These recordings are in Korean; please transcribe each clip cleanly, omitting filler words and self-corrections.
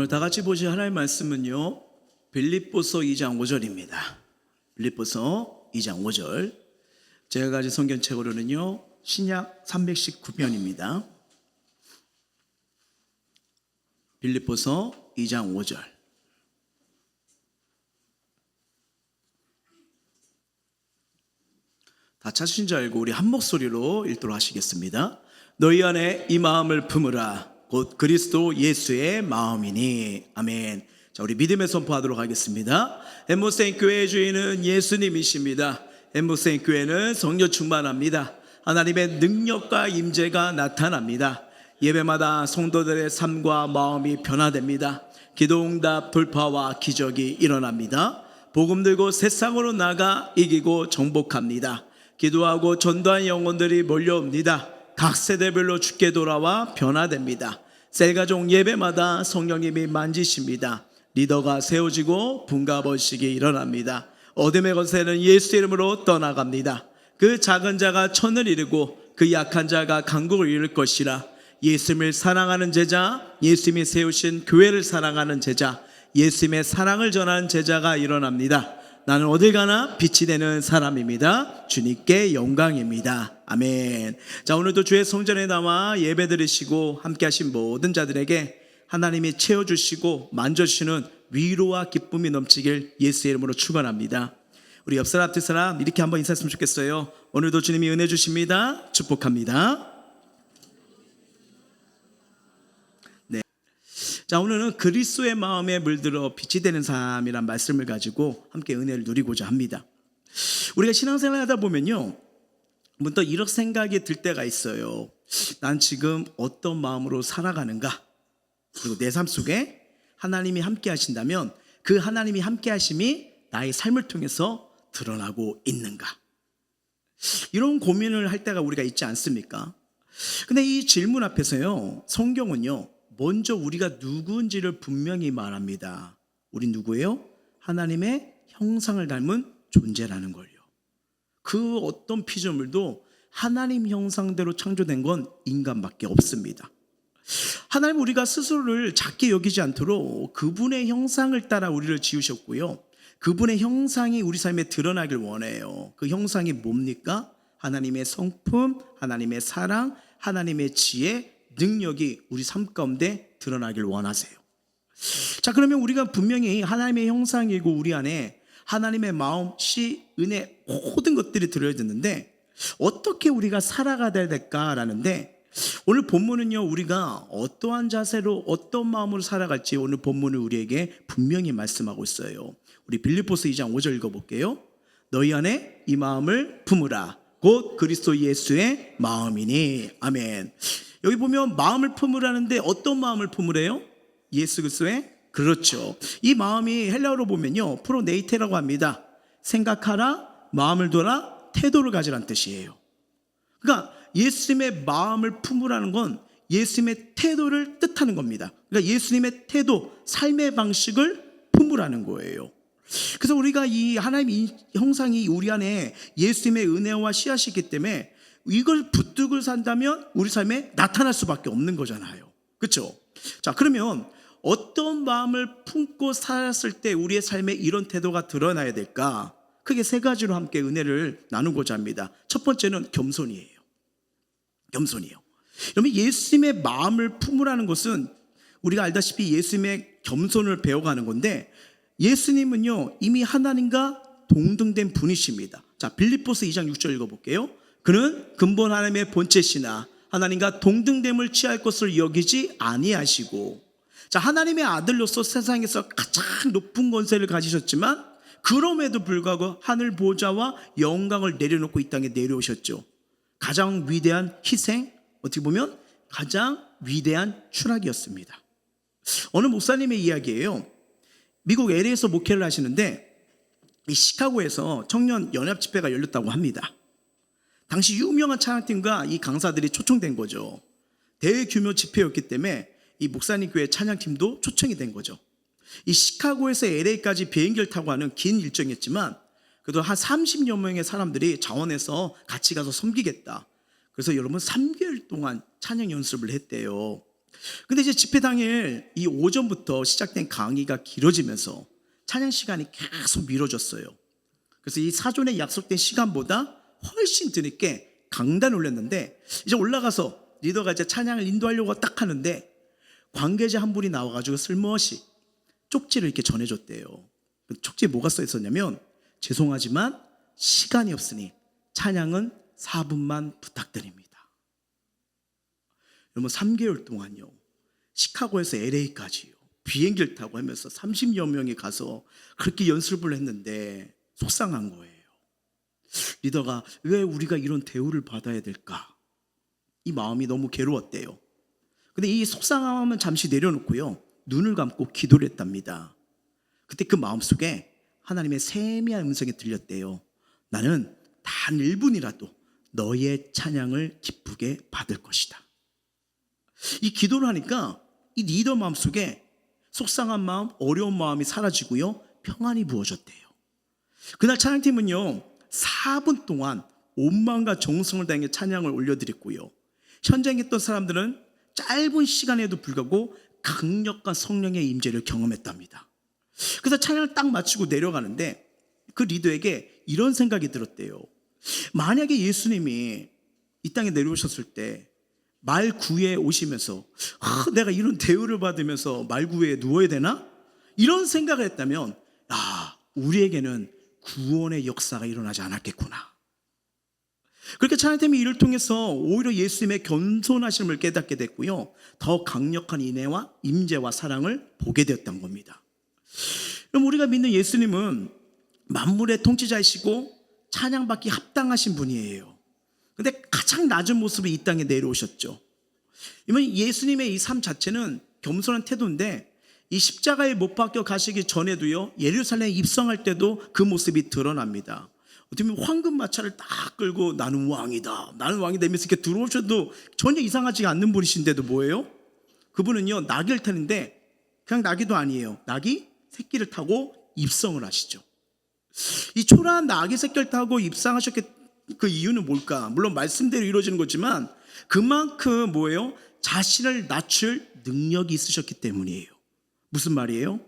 오늘 다 같이 보실 하나님의 말씀은요, 빌립보서 2장 5절입니다. 빌립보서 2장 5절. 제가 가진 성경책으로는요, 신약 319편입니다. 빌립보서 2장 5절. 다 찾으신 줄 알고 우리 한 목소리로 읽도록 하시겠습니다. 너희 안에 이 마음을 품으라. 곧 그리스도 예수의 마음이니. 아멘. 자, 우리 믿음의 선포하도록 하겠습니다. 엠모생 교회의 주인은 예수님이십니다. 엠모생 교회는 성령 충만합니다. 하나님의 능력과 임재가 나타납니다. 예배마다 성도들의 삶과 마음이 변화됩니다. 기도응답 돌파와 기적이 일어납니다. 복음 들고 세상으로 나가 이기고 정복합니다. 기도하고 전도한 영혼들이 몰려옵니다. 각 세대별로 주께 돌아와 변화됩니다. 셀가족 예배마다 성령님이 만지십니다. 리더가 세워지고 분가번식이 일어납니다. 어둠의 권세는 예수 이름으로 떠나갑니다. 그 작은 자가 천을 이루고 그 약한 자가 강국을 이룰 것이라. 예수님을 사랑하는 제자, 예수님이 세우신 교회를 사랑하는 제자, 예수님의 사랑을 전하는 제자가 일어납니다. 나는 어딜 가나 빛이 되는 사람입니다. 주님께 영광입니다. 아멘. 자, 오늘도 주의 성전에 나와 예배 드리시고 함께 하신 모든 자들에게 하나님이 채워주시고 만져주시는 위로와 기쁨이 넘치길 예수의 이름으로 축원합니다. 우리 옆 사람, 앞 사람 이렇게 한번 인사했으면 좋겠어요. 오늘도 주님이 은혜 주십니다. 축복합니다. 자, 오늘은 그리스도의 마음에 물들어 빛이 되는 삶이란 말씀을 가지고 함께 은혜를 누리고자 합니다. 우리가 신앙생활 하다 보면요, 문득 이런 생각이 들 때가 있어요. 난 지금 어떤 마음으로 살아가는가? 그리고 내 삶 속에 하나님이 함께 하신다면 그 하나님이 함께 하심이 나의 삶을 통해서 드러나고 있는가? 이런 고민을 할 때가 우리가 있지 않습니까? 근데 이 질문 앞에서요, 성경은요, 먼저 우리가 누구인지를 분명히 말합니다. 우리 누구예요? 하나님의 형상을 닮은 존재라는 걸요. 그 어떤 피조물도 하나님 형상대로 창조된 건 인간밖에 없습니다. 하나님 우리가 스스로를 작게 여기지 않도록 그분의 형상을 따라 우리를 지으셨고요. 그분의 형상이 우리 삶에 드러나길 원해요. 그 형상이 뭡니까? 하나님의 성품, 하나님의 사랑, 하나님의 지혜, 능력이 우리 삶 가운데 드러나길 원하세요. 자, 그러면 우리가 분명히 하나님의 형상이고 우리 안에 하나님의 마음, 시, 은혜 모든 것들이 들어있는데 어떻게 우리가 살아가야 될까라는데, 오늘 본문은요, 우리가 어떠한 자세로 어떤 마음으로 살아갈지 오늘 본문을 우리에게 분명히 말씀하고 있어요. 우리 빌립보서 2장 5절 읽어볼게요. 너희 안에 이 마음을 품으라. 곧 그리스도 예수의 마음이니. 아멘. 여기 보면 마음을 품으라는데 어떤 마음을 품으래요? 예수 그리스도의, 그렇죠. 이 마음이 헬라어로 보면요, 프로네이테라고 합니다. 생각하라, 마음을 둬라, 태도를 가지라는 뜻이에요. 그러니까 예수님의 마음을 품으라는 건 예수님의 태도를 뜻하는 겁니다. 그러니까 예수님의 태도, 삶의 방식을 품으라는 거예요. 그래서 우리가 이 하나님의 형상이 우리 안에 예수님의 은혜와 씨앗이기 때문에 이걸 붙들고 산다면 우리 삶에 나타날 수밖에 없는 거잖아요. 그렇죠? 자, 그러면 어떤 마음을 품고 살았을 때 우리의 삶에 이런 태도가 드러나야 될까? 크게 세 가지로 함께 은혜를 나누고자 합니다. 첫 번째는 겸손이에요. 겸손이에요. 그러면 예수님의 마음을 품으라는 것은 우리가 알다시피 예수님의 겸손을 배워가는 건데, 예수님은요 이미 하나님과 동등된 분이십니다. 자, 빌립보서 2장 6절 읽어볼게요. 그는 근본 하나님의 본체시나 하나님과 동등됨을 취할 것을 여기지 아니하시고. 자, 하나님의 아들로서 세상에서 가장 높은 권세를 가지셨지만 그럼에도 불구하고 하늘 보좌와 영광을 내려놓고 이 땅에 내려오셨죠. 가장 위대한 희생, 어떻게 보면 가장 위대한 추락이었습니다. 어느 목사님의 이야기예요. 미국 LA에서 목회를 하시는데 이 시카고에서 청년 연합 집회가 열렸다고 합니다. 당시 유명한 찬양팀과 이 강사들이 초청된 거죠. 대규모 집회였기 때문에 이 목사님 교회 찬양팀도 초청이 된 거죠. 이 시카고에서 LA까지 비행기를 타고 하는 긴 일정이었지만 그래도 한 30여 명의 사람들이 자원해서 같이 가서 섬기겠다. 그래서 여러분 3개월 동안 찬양 연습을 했대요. 근데 이제 집회 당일 이 오전부터 시작된 강의가 길어지면서 찬양 시간이 계속 미뤄졌어요. 그래서 이 사전에 약속된 시간보다 훨씬 뒤늦게 강단에 올렸는데, 이제 올라가서 리더가 이제 찬양을 인도하려고 딱 하는데 관계자 한 분이 나와가지고 슬며시 쪽지를 이렇게 전해줬대요. 그 쪽지에 뭐가 써 있었냐면, 죄송하지만 시간이 없으니 찬양은 4분만 부탁드립니다. 여러분, 3개월 동안요, 시카고에서 LA까지요, 비행기를 타고 하면서 30여 명이 가서 그렇게 연습을 했는데 속상한 거예요. 리더가 왜 우리가 이런 대우를 받아야 될까? 이 마음이 너무 괴로웠대요. 근데 이 속상함은 잠시 내려놓고요, 눈을 감고 기도를 했답니다. 그때 그 마음속에 하나님의 세미한 음성이 들렸대요. 나는 단 1분이라도 너의 찬양을 기쁘게 받을 것이다. 이 기도를 하니까 이 리더 마음속에 속상한 마음, 어려운 마음이 사라지고요, 평안이 부어졌대요. 그날 찬양팀은요 4분 동안 온 마음과 정성을 다해 찬양을 올려드렸고요, 현장에 있던 사람들은 짧은 시간에도 불구하고 강력한 성령의 임재를 경험했답니다. 그래서 찬양을 딱 마치고 내려가는데 그 리더에게 이런 생각이 들었대요. 만약에 예수님이 이 땅에 내려오셨을 때 말구에 오시면서 내가 이런 대우를 받으면서 말구에 누워야 되나? 이런 생각을 했다면 우리에게는 구원의 역사가 일어나지 않았겠구나. 그렇게 찬양팀이 이를 통해서 오히려 예수님의 겸손하심을 깨닫게 됐고요, 더 강력한 인애와 임재와 사랑을 보게 되었던 겁니다. 그럼 우리가 믿는 예수님은 만물의 통치자이시고 찬양받기 합당하신 분이에요. 근데 가장 낮은 모습으로 이 땅에 내려오셨죠. 이번 예수님의 이 삶 자체는 겸손한 태도인데, 이 십자가에 못 박혀 가시기 전에도요, 예루살렘에 입성할 때도 그 모습이 드러납니다. 어떻게 보면 황금 마차를 딱 끌고 나는 왕이다, 나는 왕이 되면서 이렇게 들어오셔도 전혀 이상하지 않는 분이신데도 뭐예요? 그분은요 나귀를 타는데 그냥 나귀도 아니에요. 나귀 새끼를 타고 입성을 하시죠. 이 초라한 나귀 새끼를 타고 입성하셨기 그 이유는 뭘까? 물론 말씀대로 이루어지는 거지만 그만큼 뭐예요? 자신을 낮출 능력이 있으셨기 때문이에요. 무슨 말이에요?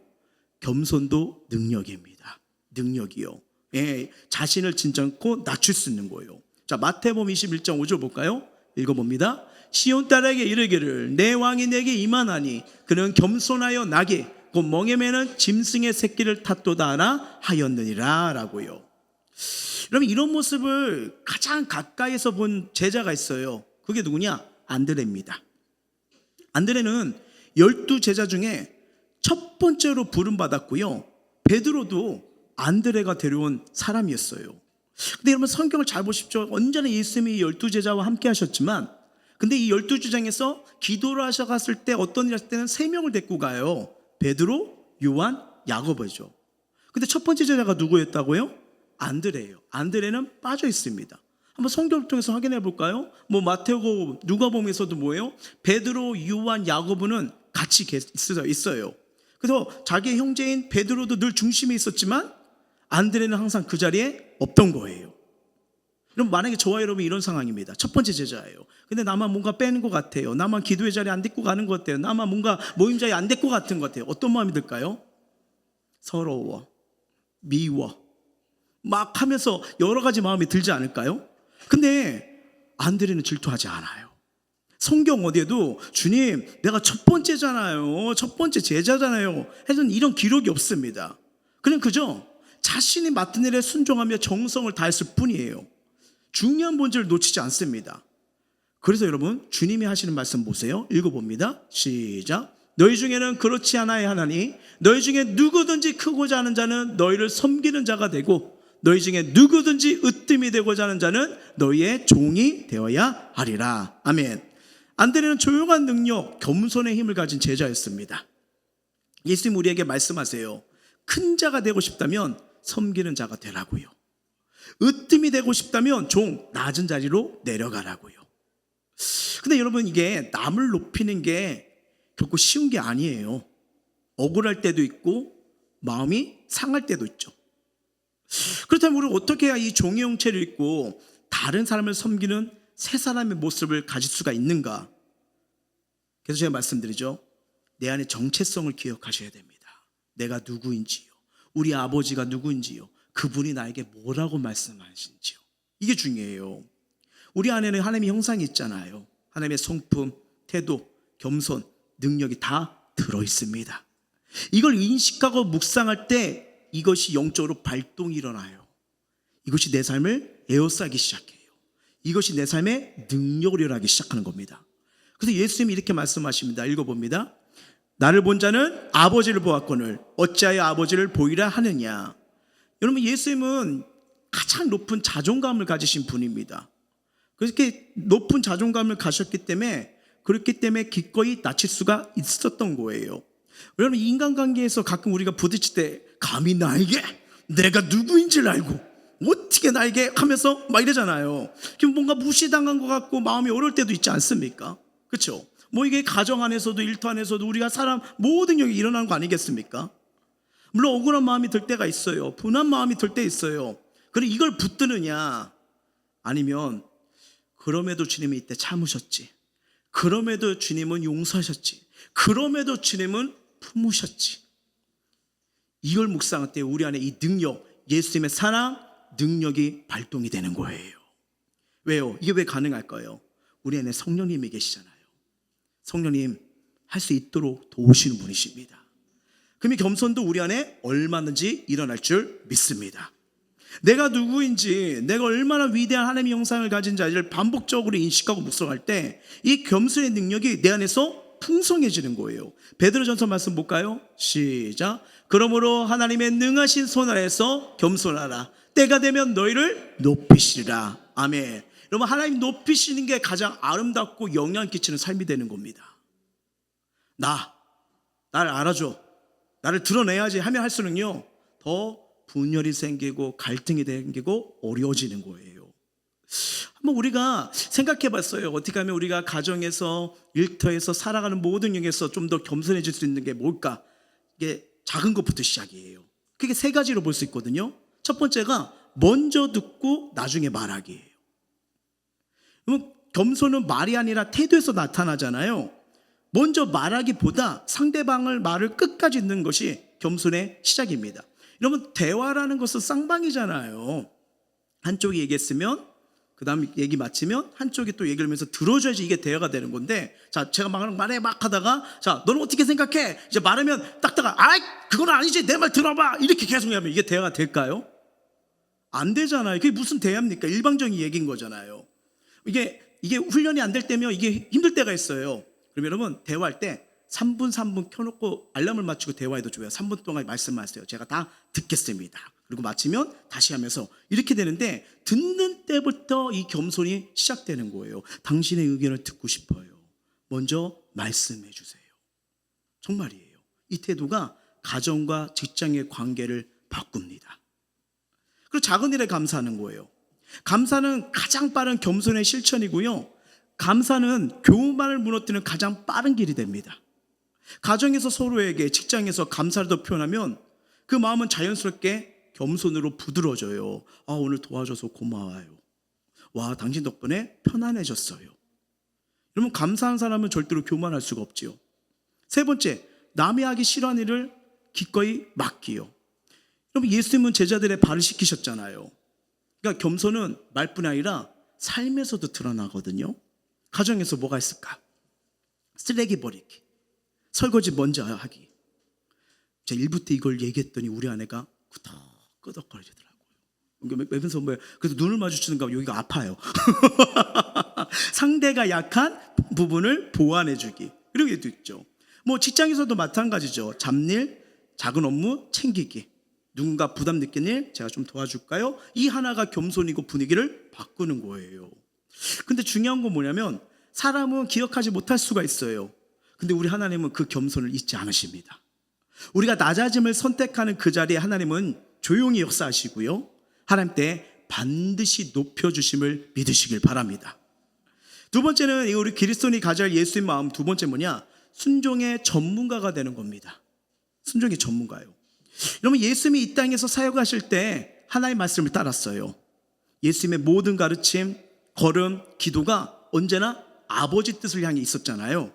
겸손도 능력입니다. 능력이요. 예, 자신을 진정고 낮출 수 있는 거예요. 자, 마태복음 21장 5절 볼까요? 읽어봅니다. 시온 딸에게 이르기를 내 왕이 내게 임하나니 그는 겸손하여 나귀 곧 멍에 매는 짐승의 새끼를 탔도다 하나 하였느니라 라고요. 여러분, 이런 모습을 가장 가까이서 본 제자가 있어요. 그게 누구냐? 안드레입니다. 안드레는 12제자 중에 첫 번째로 부름받았고요, 베드로도 안드레가 데려온 사람이었어요. 근데 여러분, 성경을 잘 보십시오. 언제나 예수님이 12제자와 함께 하셨지만, 근데 이 12제자에서 기도를 하셔갔을 때 어떤 일 하실 때는 3명을 데리고 가요. 베드로, 요한, 야고보죠. 근데 첫 번째 제자가 누구였다고요? 안드레예요. 안드레는 빠져 있습니다. 한번 성경을 통해서 확인해 볼까요? 뭐 마태고 누가복음에서도 뭐예요? 베드로, 요한, 야고보는 같이 있어요. 그래서 자기의 형제인 베드로도 늘 중심에 있었지만 안드레는 항상 그 자리에 없던 거예요. 그럼 만약에 저와 여러분이 이런 상황입니다. 첫 번째 제자예요. 근데 나만 뭔가 빼는 것 같아요. 나만 기도의 자리에 안 데리고 가는 것 같아요. 나만 뭔가 모임 자리에 안 데리고 같은 것 같아요. 어떤 마음이 들까요? 서러워, 미워, 막 하면서 여러 가지 마음이 들지 않을까요? 근데 안드레는 질투하지 않아요. 성경 어디에도 주님 내가 첫 번째잖아요, 첫 번째 제자잖아요 해서는 이런 기록이 없습니다. 그냥 그저 자신이 맡은 일에 순종하며 정성을 다했을 뿐이에요. 중요한 본질을 놓치지 않습니다. 그래서 여러분, 주님이 하시는 말씀 보세요. 읽어봅니다. 시작. 너희 중에는 그렇지 않아야 하나니 너희 중에 누구든지 크고자 하는 자는 너희를 섬기는 자가 되고 너희 중에 누구든지 으뜸이 되고자 하는 자는 너희의 종이 되어야 하리라. 아멘. 안드레는 조용한 능력, 겸손의 힘을 가진 제자였습니다. 예수님 우리에게 말씀하세요. 큰 자가 되고 싶다면 섬기는 자가 되라고요. 으뜸이 되고 싶다면 종 낮은 자리로 내려가라고요. 근데 여러분, 이게 남을 높이는 게 결코 쉬운 게 아니에요. 억울할 때도 있고 마음이 상할 때도 있죠. 그렇다면 우리는 어떻게 해야 이 종의 형체를 입고 다른 사람을 섬기는 새 사람의 모습을 가질 수가 있는가? 그래서 제가 말씀드리죠. 내 안의 정체성을 기억하셔야 됩니다. 내가 누구인지요. 우리 아버지가 누구인지요. 그분이 나에게 뭐라고 말씀하신지요. 이게 중요해요. 우리 안에는 하나님의 형상이 있잖아요. 하나님의 성품, 태도, 겸손, 능력이 다 들어있습니다. 이걸 인식하고 묵상할 때 이것이 영적으로 발동이 일어나요. 이것이 내 삶을 에워싸기 시작해요. 이것이 내 삶의 능력을 일어나기 시작하는 겁니다. 그래서 예수님이 이렇게 말씀하십니다. 읽어봅니다. 나를 본 자는 아버지를 보았거늘 어찌하여 아버지를 보이라 하느냐. 여러분, 예수님은 가장 높은 자존감을 가지신 분입니다. 그렇게 높은 자존감을 가졌기 때문에 그렇기 때문에 기꺼이 낮출 수가 있었던 거예요. 여러분, 인간관계에서 가끔 우리가 부딪힐 때 감히 나에게 내가 누구인지를 알고 어떻게 나에게 하면서 막 이러잖아요. 뭔가 무시당한 것 같고 마음이 어려울 때도 있지 않습니까? 그렇죠? 뭐 이게 가정 안에서도 일터 안에서도 우리가 사람 모든 경우에 일어나는 거 아니겠습니까? 물론 억울한 마음이 들 때가 있어요. 분한 마음이 들 때 있어요. 그래 이걸 붙드느냐 아니면 그럼에도 주님이 이때 참으셨지. 그럼에도 주님은 용서하셨지. 그럼에도 주님은 품으셨지. 이걸 묵상할 때 우리 안에 이 능력, 예수님의 사랑, 능력이 발동이 되는 거예요. 왜요? 이게 왜 가능할까요? 우리 안에 성령님이 계시잖아요. 성령님 할 수 있도록 도우시는 분이십니다. 그럼 이 겸손도 우리 안에 얼마든지 일어날 줄 믿습니다. 내가 누구인지, 내가 얼마나 위대한 하나님의 형상을 가진 자를 반복적으로 인식하고 묵상할 때 이 겸손의 능력이 내 안에서 풍성해지는 거예요. 베드로전서 말씀 볼까요? 시작. 그러므로 하나님의 능하신 손 아래서 겸손하라. 때가 되면 너희를 높이시리라. 아멘. 여러분, 하나님 높이시는 게 가장 아름답고 영향 끼치는 삶이 되는 겁니다. 나를 알아줘, 나를 드러내야지 하면 할수록요 더 분열이 생기고 갈등이 생기고 어려워지는 거예요. 한번 우리가 생각해 봤어요. 어떻게 하면 우리가 가정에서 일터에서 살아가는 모든 영역에서 좀 더 겸손해질 수 있는 게 뭘까? 이게 작은 것부터 시작이에요. 그게 세 가지로 볼 수 있거든요. 첫 번째가 먼저 듣고 나중에 말하기예요. 그럼 겸손은 말이 아니라 태도에서 나타나잖아요. 먼저 말하기보다 상대방을 말을 끝까지 듣는 것이 겸손의 시작입니다. 여러분, 대화라는 것은 쌍방이잖아요. 한쪽이 얘기했으면 그 다음 얘기 마치면 한쪽이 또 얘기를 하면서 들어줘야지 이게 대화가 되는 건데, 자, 제가 말해 막 하다가, 자, 너는 어떻게 생각해? 이제 말하면 딱딱아, 아이, 그건 아니지, 내 말 들어봐, 이렇게 계속 하면 이게 대화가 될까요? 안 되잖아요. 그게 무슨 대화입니까? 일방적인 얘기인 거잖아요. 이게 훈련이 안 될 때면 이게 힘들 때가 있어요. 그럼 여러분, 대화할 때 3분 켜놓고 알람을 맞추고 대화해도 좋아요. 3분 동안 말씀하세요. 제가 다 듣겠습니다. 그리고 마치면 다시 하면서 이렇게 되는데, 듣는 때부터 이 겸손이 시작되는 거예요. 당신의 의견을 듣고 싶어요. 먼저 말씀해 주세요. 정말이에요. 이 태도가 가정과 직장의 관계를 바꿉니다. 그리고 작은 일에 감사하는 거예요. 감사는 가장 빠른 겸손의 실천이고요. 감사는 교만을 무너뜨리는 가장 빠른 길이 됩니다. 가정에서 서로에게, 직장에서 감사를 더 표현하면 그 마음은 자연스럽게 겸손으로 부드러워져요. 아, 오늘 도와줘서 고마워요. 와, 당신 덕분에 편안해졌어요. 여러분, 감사한 사람은 절대로 교만할 수가 없지요. 세 번째, 남이 하기 싫어하는 일을 기꺼이 맡기요. 여러분, 예수님은 제자들의 발을 씻기셨잖아요. 그러니까 겸손은 말뿐 아니라 삶에서도 드러나거든요. 가정에서 뭐가 있을까? 쓰레기 버리기, 설거지 먼저 하기. 제가 1부 때 이걸 얘기했더니 우리 아내가 끄덕거리더라고요. 그래서 그래서 눈을 마주치는가 여기가 아파요. 상대가 약한 부분을 보완해주기, 이런 게도 있죠. 뭐 직장에서도 마찬가지죠. 잡일, 작은 업무 챙기기. 누군가 부담 느끼는 일 제가 좀 도와줄까요? 이 하나가 겸손이고 분위기를 바꾸는 거예요. 근데 중요한 건 뭐냐면, 사람은 기억하지 못할 수가 있어요. 근데 우리 하나님은 그 겸손을 잊지 않으십니다. 우리가 낮아짐을 선택하는 그 자리에 하나님은 조용히 역사하시고요, 하나님 때 반드시 높여주심을 믿으시길 바랍니다. 두 번째는 우리 그리스도인이 가져야 할 예수의 마음, 두 번째 뭐냐? 순종의 전문가가 되는 겁니다. 순종의 전문가요. 여러분, 예수님이 이 땅에서 사역하실 때 하나님의 말씀을 따랐어요. 예수님의 모든 가르침, 걸음, 기도가 언제나 아버지 뜻을 향해 있었잖아요.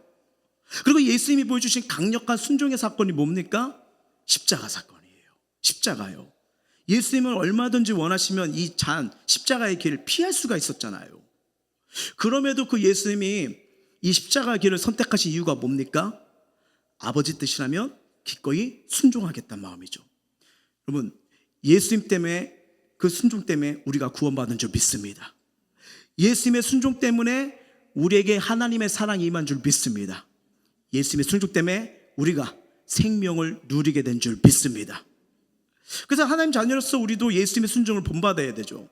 그리고 예수님이 보여주신 강력한 순종의 사건이 뭡니까? 십자가 사건이에요. 십자가요. 예수님은 얼마든지 원하시면 이 십자가의 길을 피할 수가 있었잖아요. 그럼에도 그 예수님이 이 십자가 길을 선택하신 이유가 뭡니까? 아버지 뜻이라면 기꺼이 순종하겠다는 마음이죠. 여러분, 예수님 때문에, 그 순종 때문에 우리가 구원받은 줄 믿습니다. 예수님의 순종 때문에 우리에게 하나님의 사랑이 임한 줄 믿습니다. 예수님의 순종 때문에 우리가 생명을 누리게 된 줄 믿습니다. 그래서 하나님 자녀로서 우리도 예수님의 순종을 본받아야 되죠.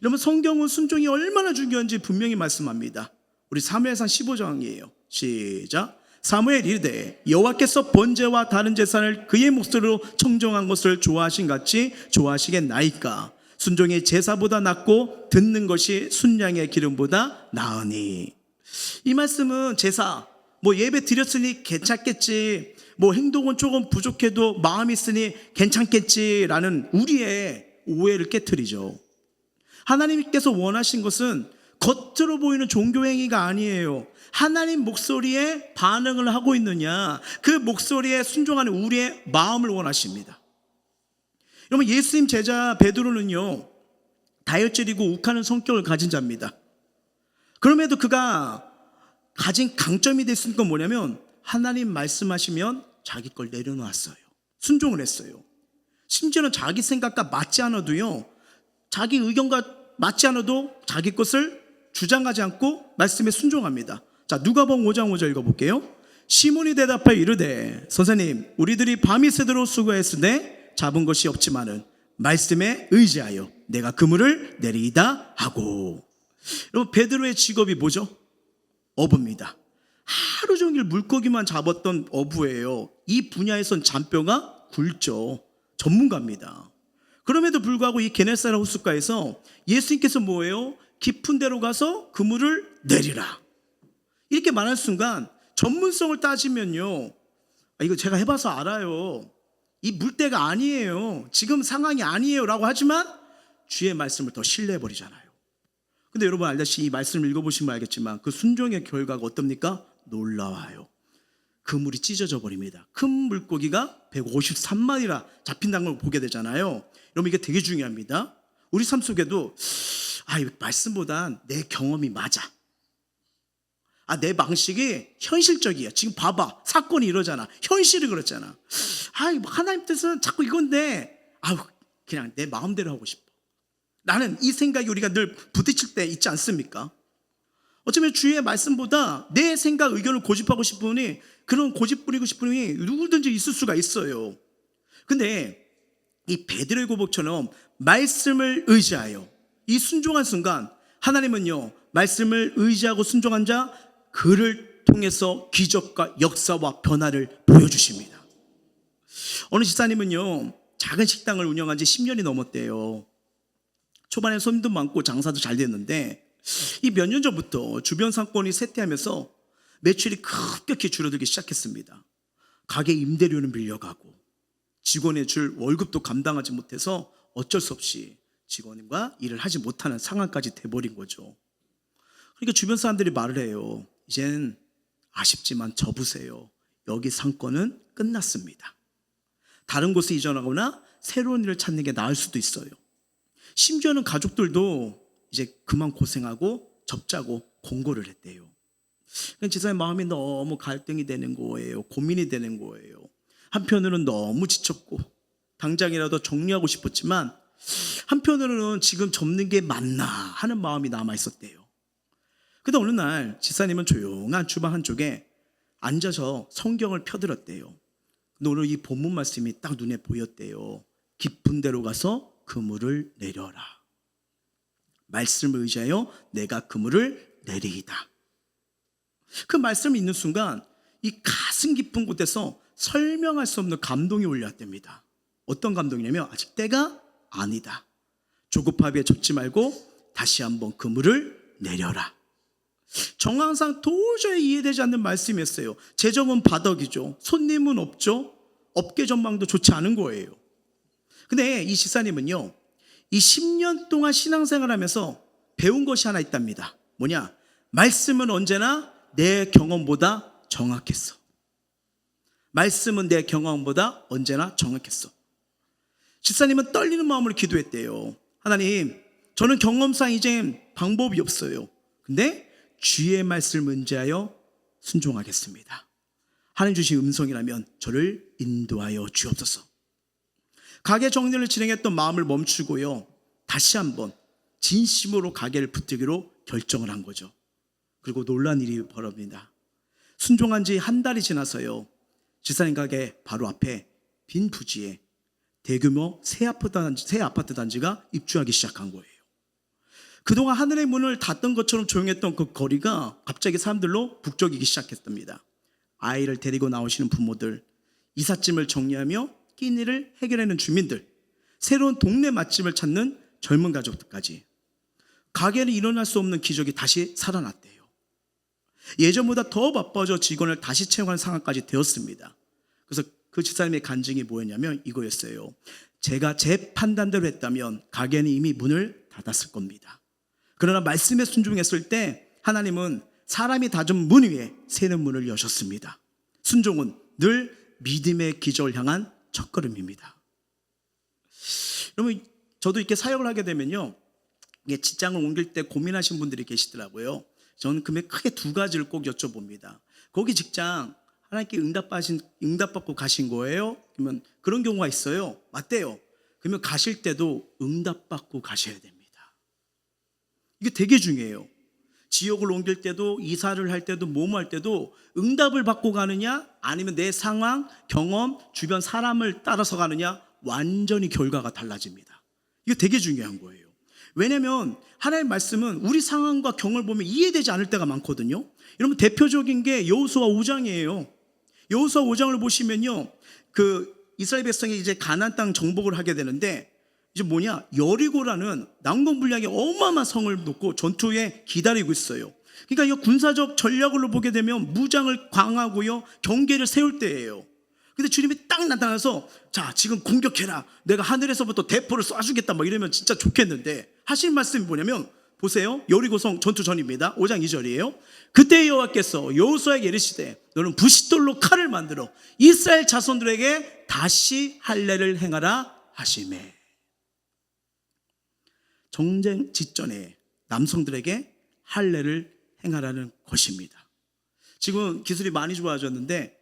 여러분, 성경은 순종이 얼마나 중요한지 분명히 말씀합니다. 우리 사무엘상 15장이에요. 시작. 사무엘 이르되 여호와께서 번제와 다른 제사를 그의 목소리로 청정한 것을 좋아하신 같이 좋아하시겠나이까. 순종이 제사보다 낫고 듣는 것이 순양의 기름보다 나으니. 이 말씀은 제사, 예배 드렸으니 괜찮겠지, 행동은 조금 부족해도 마음이 있으니 괜찮겠지라는 우리의 오해를 깨트리죠. 하나님께서 원하신 것은 겉으로 보이는 종교 행위가 아니에요. 하나님 목소리에 반응을 하고 있느냐, 그 목소리에 순종하는 우리의 마음을 원하십니다. 여러분, 예수님 제자 베드로는요, 다혈질이고 욱하는 성격을 가진 자입니다. 그럼에도 그가 가진 강점이 될 수 있는 건 뭐냐면, 하나님 말씀하시면 자기 걸 내려놓았어요. 순종을 했어요. 심지어는 자기 생각과 맞지 않아도요, 자기 의견과 맞지 않아도 자기 것을 주장하지 않고 말씀에 순종합니다. 자, 누가복음 5장 5절 읽어볼게요. 시몬이 대답하여 이르되 선생님, 우리들이 밤이 새도록 수고했으되 잡은 것이 없지만은 말씀에 의지하여 내가 그물을 내리이다 하고. 여러분, 베드로의 직업이 뭐죠? 어부입니다. 하루 종일 물고기만 잡았던 어부예요. 이 분야에선 잔뼈가 굵죠. 전문가입니다. 그럼에도 불구하고 이 게네사렛 호숫가에서 예수님께서 뭐예요? 깊은 데로 가서 그물을 내리라, 이렇게 말할 순간 전문성을 따지면요, 이거 제가 해봐서 알아요, 이 물때가 아니에요, 지금 상황이 아니에요 라고 하지만 주의 말씀을 더 신뢰해버리잖아요. 근데 여러분 알다시피 이 말씀을 읽어보시면 알겠지만 그 순종의 결과가 어떻습니까? 놀라워요. 그물이 찢어져 버립니다. 큰 물고기가 153마리나 잡힌다는 걸 보게 되잖아요. 여러분, 이게 되게 중요합니다. 우리 삶 속에도 이 말씀보단 내 경험이 맞아, 내 방식이 현실적이야, 지금 봐봐 사건이 이러잖아, 현실이 그렇잖아, 하나님 뜻은 자꾸 이건데 그냥 내 마음대로 하고 싶어, 나는 이 생각이 우리가 늘 부딪힐 때 있지 않습니까? 어쩌면 주의 말씀보다 내 생각, 의견을 고집하고 싶으니, 그런 고집 부리고 싶으니 누구든지 있을 수가 있어요. 근데 이 베드로의 고백처럼 말씀을 의지하여 이 순종한 순간, 하나님은요, 말씀을 의지하고 순종한 자, 그를 통해서 기적과 역사와 변화를 보여주십니다. 어느 집사님은요, 작은 식당을 운영한 지 10년이 넘었대요. 초반에 손님도 많고 장사도 잘 됐는데, 이 몇 년 전부터 주변 상권이 쇠퇴하면서 매출이 급격히 줄어들기 시작했습니다. 가게 임대료는 밀려가고 직원의 줄 월급도 감당하지 못해서 어쩔 수 없이 직원과 일을 하지 못하는 상황까지 돼버린 거죠. 그러니까 주변 사람들이 말을 해요. 이젠 아쉽지만 접으세요. 여기 상권은 끝났습니다. 다른 곳에 이전하거나 새로운 일을 찾는 게 나을 수도 있어요. 심지어는 가족들도 이제 그만 고생하고 접자고 공고를 했대요. 지사의 마음이 너무 갈등이 되는 거예요. 고민이 되는 거예요. 한편으로는 너무 지쳤고 당장이라도 정리하고 싶었지만, 한편으로는 지금 접는 게 맞나 하는 마음이 남아 있었대요. 근데 어느 날 지사님은 조용한 주방 한쪽에 앉아서 성경을 펴들었대요. 근데 오늘 이 본문 말씀이 딱 눈에 보였대요. 깊은 데로 가서 그물을 내려라. 말씀을 의지하여 내가 그물을 내리이다. 그 말씀을 읽는 순간 이 가슴 깊은 곳에서 설명할 수 없는 감동이 올라왔답니다. 어떤 감동이냐면, 아직 때가 아니다. 조급하게 접지 말고 다시 한번 그물을 내려라. 정황상 도저히 이해되지 않는 말씀이었어요. 재정은 바닥이죠. 손님은 없죠. 업계 전망도 좋지 않은 거예요. 근데 이 지사님은요, 이 10년 동안 신앙생활하면서 배운 것이 하나 있답니다. 뭐냐? 말씀은 언제나 내 경험보다 정확했어. 말씀은 내 경험보다 언제나 정확했어. 집사님은 떨리는 마음으로 기도했대요. 하나님, 저는 경험상 이제 방법이 없어요. 근데 주의 말씀을 의지하여 순종하겠습니다. 하나님 주신 음성이라면 저를 인도하여 주옵소서. 가게 정리를 진행했던 마음을 멈추고요, 다시 한번 진심으로 가게를 붙들기로 결정을 한 거죠. 그리고 놀란 일이 벌어집니다. 순종한 지 한 달이 지나서요, 집사님 가게 바로 앞에 빈 부지에 대규모 새 아파트 단지가 입주하기 시작한 거예요. 그동안 하늘의 문을 닫던 것처럼 조용했던 그 거리가 갑자기 사람들로 북적이기 시작했답니다. 아이를 데리고 나오시는 부모들, 이삿짐을 정리하며 끼니를 해결하는 주민들, 새로운 동네 맛집을 찾는 젊은 가족들까지 가게는 일어날 수 없는 기적이 다시 살아났대요. 예전보다 더 바빠져 직원을 다시 채용하는 상황까지 되었습니다. 그래서 그 집사님의 간증이 뭐였냐면 이거였어요. 제가 제 판단대로 했다면 가게는 이미 문을 닫았을 겁니다. 그러나 말씀에 순종했을 때 하나님은 사람이 닫은 문 위에 새는 문을 여셨습니다. 순종은 늘 믿음의 기적을 향한 첫걸음입니다. 여러분, 저도 이렇게 사역을 하게 되면요, 이게 직장을 옮길 때 고민하신 분들이 계시더라고요. 저는 그러면 크게 두 가지를 꼭 여쭤봅니다. 거기 직장 하나님께 응답받고 가신 거예요? 그러면 그런 경우가 있어요. 맞대요. 그러면 가실 때도 응답받고 가셔야 됩니다. 이게 되게 중요해요. 지역을 옮길 때도, 이사를 할 때도, 뭐뭐 할 때도 응답을 받고 가느냐, 아니면 내 상황, 경험, 주변 사람을 따라서 가느냐, 완전히 결과가 달라집니다. 이게 되게 중요한 거예요. 왜냐하면 하나님의 말씀은 우리 상황과 경험을 보면 이해되지 않을 때가 많거든요. 여러분, 대표적인 게 여호수아 5장이에요. 여호수아 5장을 보시면요, 그 이스라엘 백성이 이제 가나안 땅 정복을 하게 되는데, 이제 뭐냐, 여리고라는 난공불락의 어마어마한 성을 놓고 전투에 기다리고 있어요. 그러니까 이 군사적 전략으로 보게 되면 무장을 강하고요, 경계를 세울 때예요. 근데 주님이 딱 나타나서 자, 지금 공격해라, 내가 하늘에서부터 대포를 쏴주겠다, 막 이러면 진짜 좋겠는데, 하신 말씀이 뭐냐면, 보세요. 여리고성 전투 전입니다. 5장 2절이에요. 그때 여호와께서 여호수아에게 이르시되 너는 부싯돌로 칼을 만들어 이스라엘 자손들에게 다시 할례를 행하라 하시매. 정쟁 직전에 남성들에게 할례를 행하라는 것입니다. 지금 기술이 많이 좋아졌는데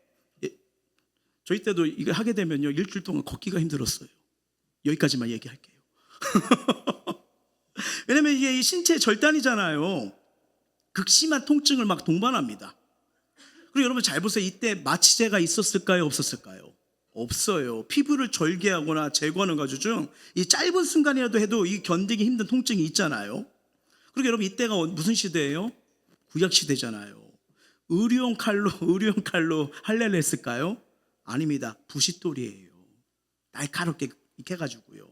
저희 때도 이거 하게 되면요, 일주일 동안 걷기가 힘들었어요. 여기까지만 얘기할게요. 왜냐면 이게 신체의 절단이잖아요. 극심한 통증을 막 동반합니다. 그리고 여러분 잘 보세요. 이때 마취제가 있었을까요, 없었을까요? 없어요. 피부를 절개하거나 제거하는 과정 중 이 짧은 순간이라도 해도 이 견디기 힘든 통증이 있잖아요. 그리고 여러분, 이때가 무슨 시대예요? 구약 시대잖아요. 의료용 칼로 할례를 했을까요? 아닙니다. 부싯돌이에요. 날카롭게 이렇게 해가지고요.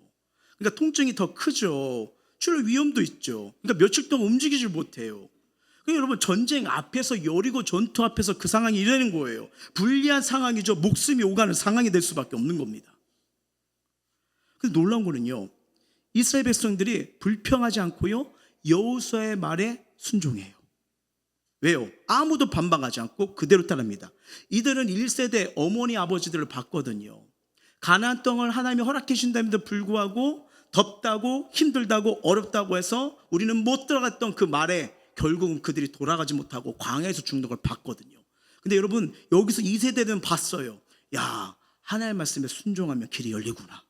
그러니까 통증이 더 크죠. 출혈 위험도 있죠. 그러니까 며칠 동안 움직이질 못해요. 그러니까 여러분, 전쟁 앞에서, 여리고 전투 앞에서 그 상황이 이러는 거예요. 불리한 상황이죠. 목숨이 오가는 상황이 될 수밖에 없는 겁니다. 근데 놀라운 거는요, 이스라엘 백성들이 불평하지 않고요, 여호수아의 말에 순종해요. 왜요? 아무도 반박하지 않고 그대로 따릅니다. 이들은 1세대 어머니 아버지들을 봤거든요. 가나안 땅을 하나님이 허락해 주신다면도 불구하고 덥다고 힘들다고 어렵다고 해서 우리는 못 들어갔던 그 말에 결국은 그들이 돌아가지 못하고 광야에서 죽는 걸 봤거든요. 근데 여러분, 여기서 2세대는 봤어요. 야, 하나님의 말씀에 순종하면 길이 열리구나.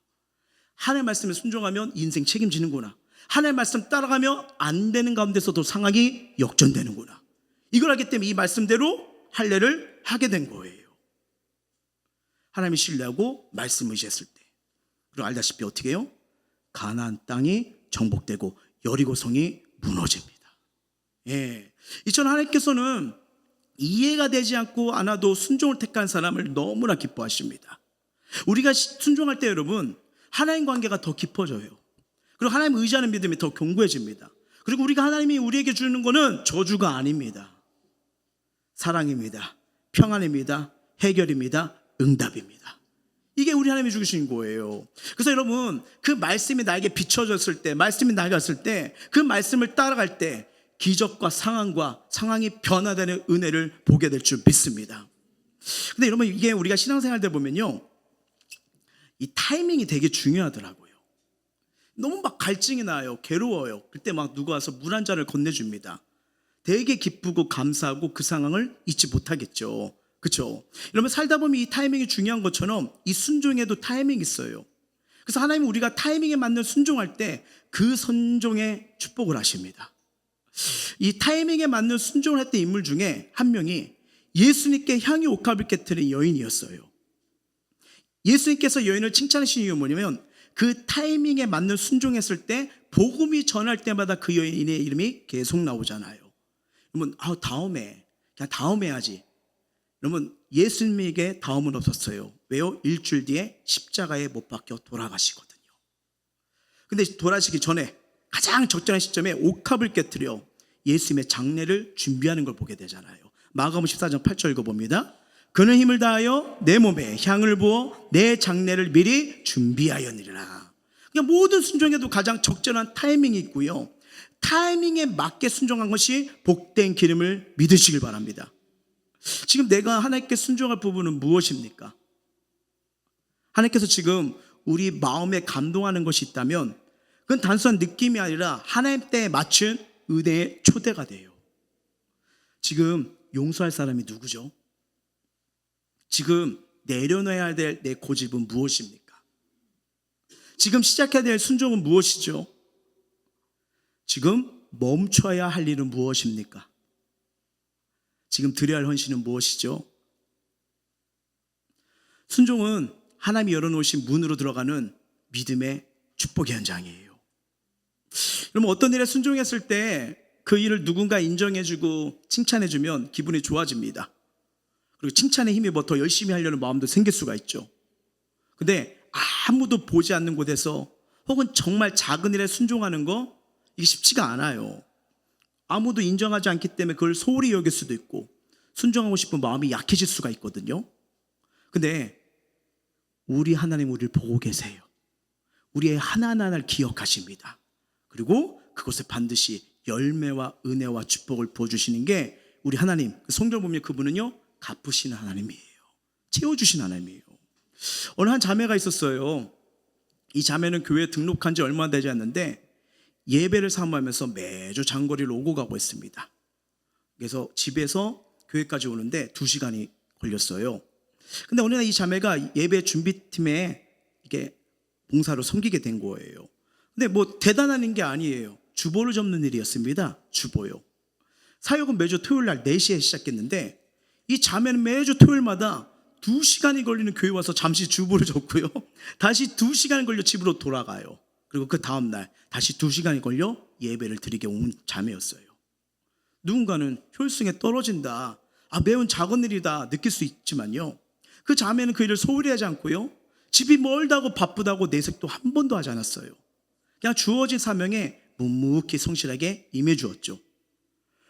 하나님의 말씀에 순종하면 인생 책임지는구나. 하나님의 말씀 따라가면 안 되는 가운데서도 상황이 역전되는구나. 이걸 하기 때문에 이 말씀대로 할례를 하게 된 거예요. 하나님을 신뢰하고 말씀을 의지했을 때. 그리고 알다시피 어떻게 해요? 가나안 땅이 정복되고 여리고성이 무너집니다. 예, 이처럼 하나님께서는 이해가 되지 않고 않아도 순종을 택한 사람을 너무나 기뻐하십니다. 우리가 순종할 때 여러분, 하나님 관계가 더 깊어져요. 그리고 하나님 의지하는 믿음이 더 견고해집니다. 그리고 우리가 하나님이 우리에게 주는 것은 저주가 아닙니다. 사랑입니다. 평안입니다. 해결입니다. 응답입니다. 이게 우리 하나님이 주신 거예요. 그래서 여러분, 그 말씀이 나에게 비춰졌을 때, 말씀이 나에게 왔을 때, 그 말씀을 따라갈 때 기적과 상황이 변화되는 은혜를 보게 될 줄 믿습니다. 근데 여러분, 이게 우리가 신앙생활 때 보면요, 이 타이밍이 되게 중요하더라고요. 너무 막 갈증이 나요. 괴로워요. 그때 막 누가 와서 물 한 잔을 건네줍니다. 되게 기쁘고 감사하고 그 상황을 잊지 못하겠죠. 그렇죠? 여러분, 살다 보면 이 타이밍이 중요한 것처럼 이 순종에도 타이밍이 있어요. 그래서 하나님은 우리가 타이밍에 맞는 순종할 때 그 순종에 축복을 하십니다. 이 타이밍에 맞는 순종을 했던 인물 중에 한 명이 예수님께 향유 옥합을 깨뜨린 여인이었어요. 예수님께서 여인을 칭찬하신 이유는 뭐냐면 그 타이밍에 맞는 순종했을 때 복음이 전할 때마다 그 여인의 이름이 계속 나오잖아요. 그러면 그냥 다음에 하지. 그러면 예수님에게 다음은 없었어요. 왜요? 일주일 뒤에 십자가에 못 박혀 돌아가시거든요. 근데 돌아가시기 전에 가장 적절한 시점에 옥합을 깨뜨려 예수님의 장례를 준비하는 걸 보게 되잖아요. 마가복음 14장 8절 읽어봅니다. 그는 힘을 다하여 내 몸에 향을 부어 내 장례를 미리 준비하였느니라. 그러니까 모든 순종에도 가장 적절한 타이밍이 있고요, 타이밍에 맞게 순종한 것이 복된 기름을 믿으시길 바랍니다. 지금 내가 하나님께 순종할 부분은 무엇입니까? 하나님께서 지금 우리 마음에 감동하는 것이 있다면 그건 단순한 느낌이 아니라 하나님 때에 맞춘 은혜의 초대가 돼요. 지금 용서할 사람이 누구죠? 지금 내려놔야 될 내 고집은 무엇입니까? 지금 시작해야 될 순종은 무엇이죠? 지금 멈춰야 할 일은 무엇입니까? 지금 드려야 할 헌신은 무엇이죠? 순종은 하나님이 열어놓으신 문으로 들어가는 믿음의 축복의 현장이에요. 그러면 어떤 일에 순종했을 때 그 일을 누군가 인정해주고 칭찬해주면 기분이 좋아집니다. 그리고 칭찬의 힘이 더 열심히 하려는 마음도 생길 수가 있죠. 근데 아무도 보지 않는 곳에서 혹은 정말 작은 일에 순종하는 거, 이게 쉽지가 않아요. 아무도 인정하지 않기 때문에 그걸 소홀히 여길 수도 있고 순종하고 싶은 마음이 약해질 수가 있거든요. 근데 우리 하나님 우리를 보고 계세요. 우리의 하나하나를 기억하십니다. 그리고 그것에 반드시 열매와 은혜와 축복을 부어주시는 게 우리 하나님, 성경 보면 그분은요, 갚으시는 하나님이에요. 채워주신 하나님이에요. 어느 한 자매가 있었어요. 이 자매는 교회에 등록한 지 얼마 되지 않는데 예배를 사모하면서 매주 장거리를 오고 가고 했습니다. 그래서 집에서 교회까지 오는데 2시간이 걸렸어요. 근데 어느 날 이 자매가 예배 준비팀에 이게 봉사로 섬기게 된 거예요. 근데 뭐 대단한 게 아니에요. 주보를 접는 일이었습니다. 주보요. 사역은 매주 토요일 날 4시에 시작했는데 이 자매는 매주 토요일마다 2시간이 걸리는 교회 와서 잠시 주보를 접고요, 다시 2시간이 걸려 집으로 돌아가요. 그리고 그 다음날 다시 2시간이 걸려 예배를 드리게 온 자매였어요. 누군가는 효율성에 떨어진다, 매운 작은 일이다 느낄 수 있지만요, 그 자매는 그 일을 소홀히 하지 않고요, 집이 멀다고 바쁘다고 내색도 한 번도 하지 않았어요. 그냥 주어진 사명에 묵묵히 성실하게 임해 주었죠.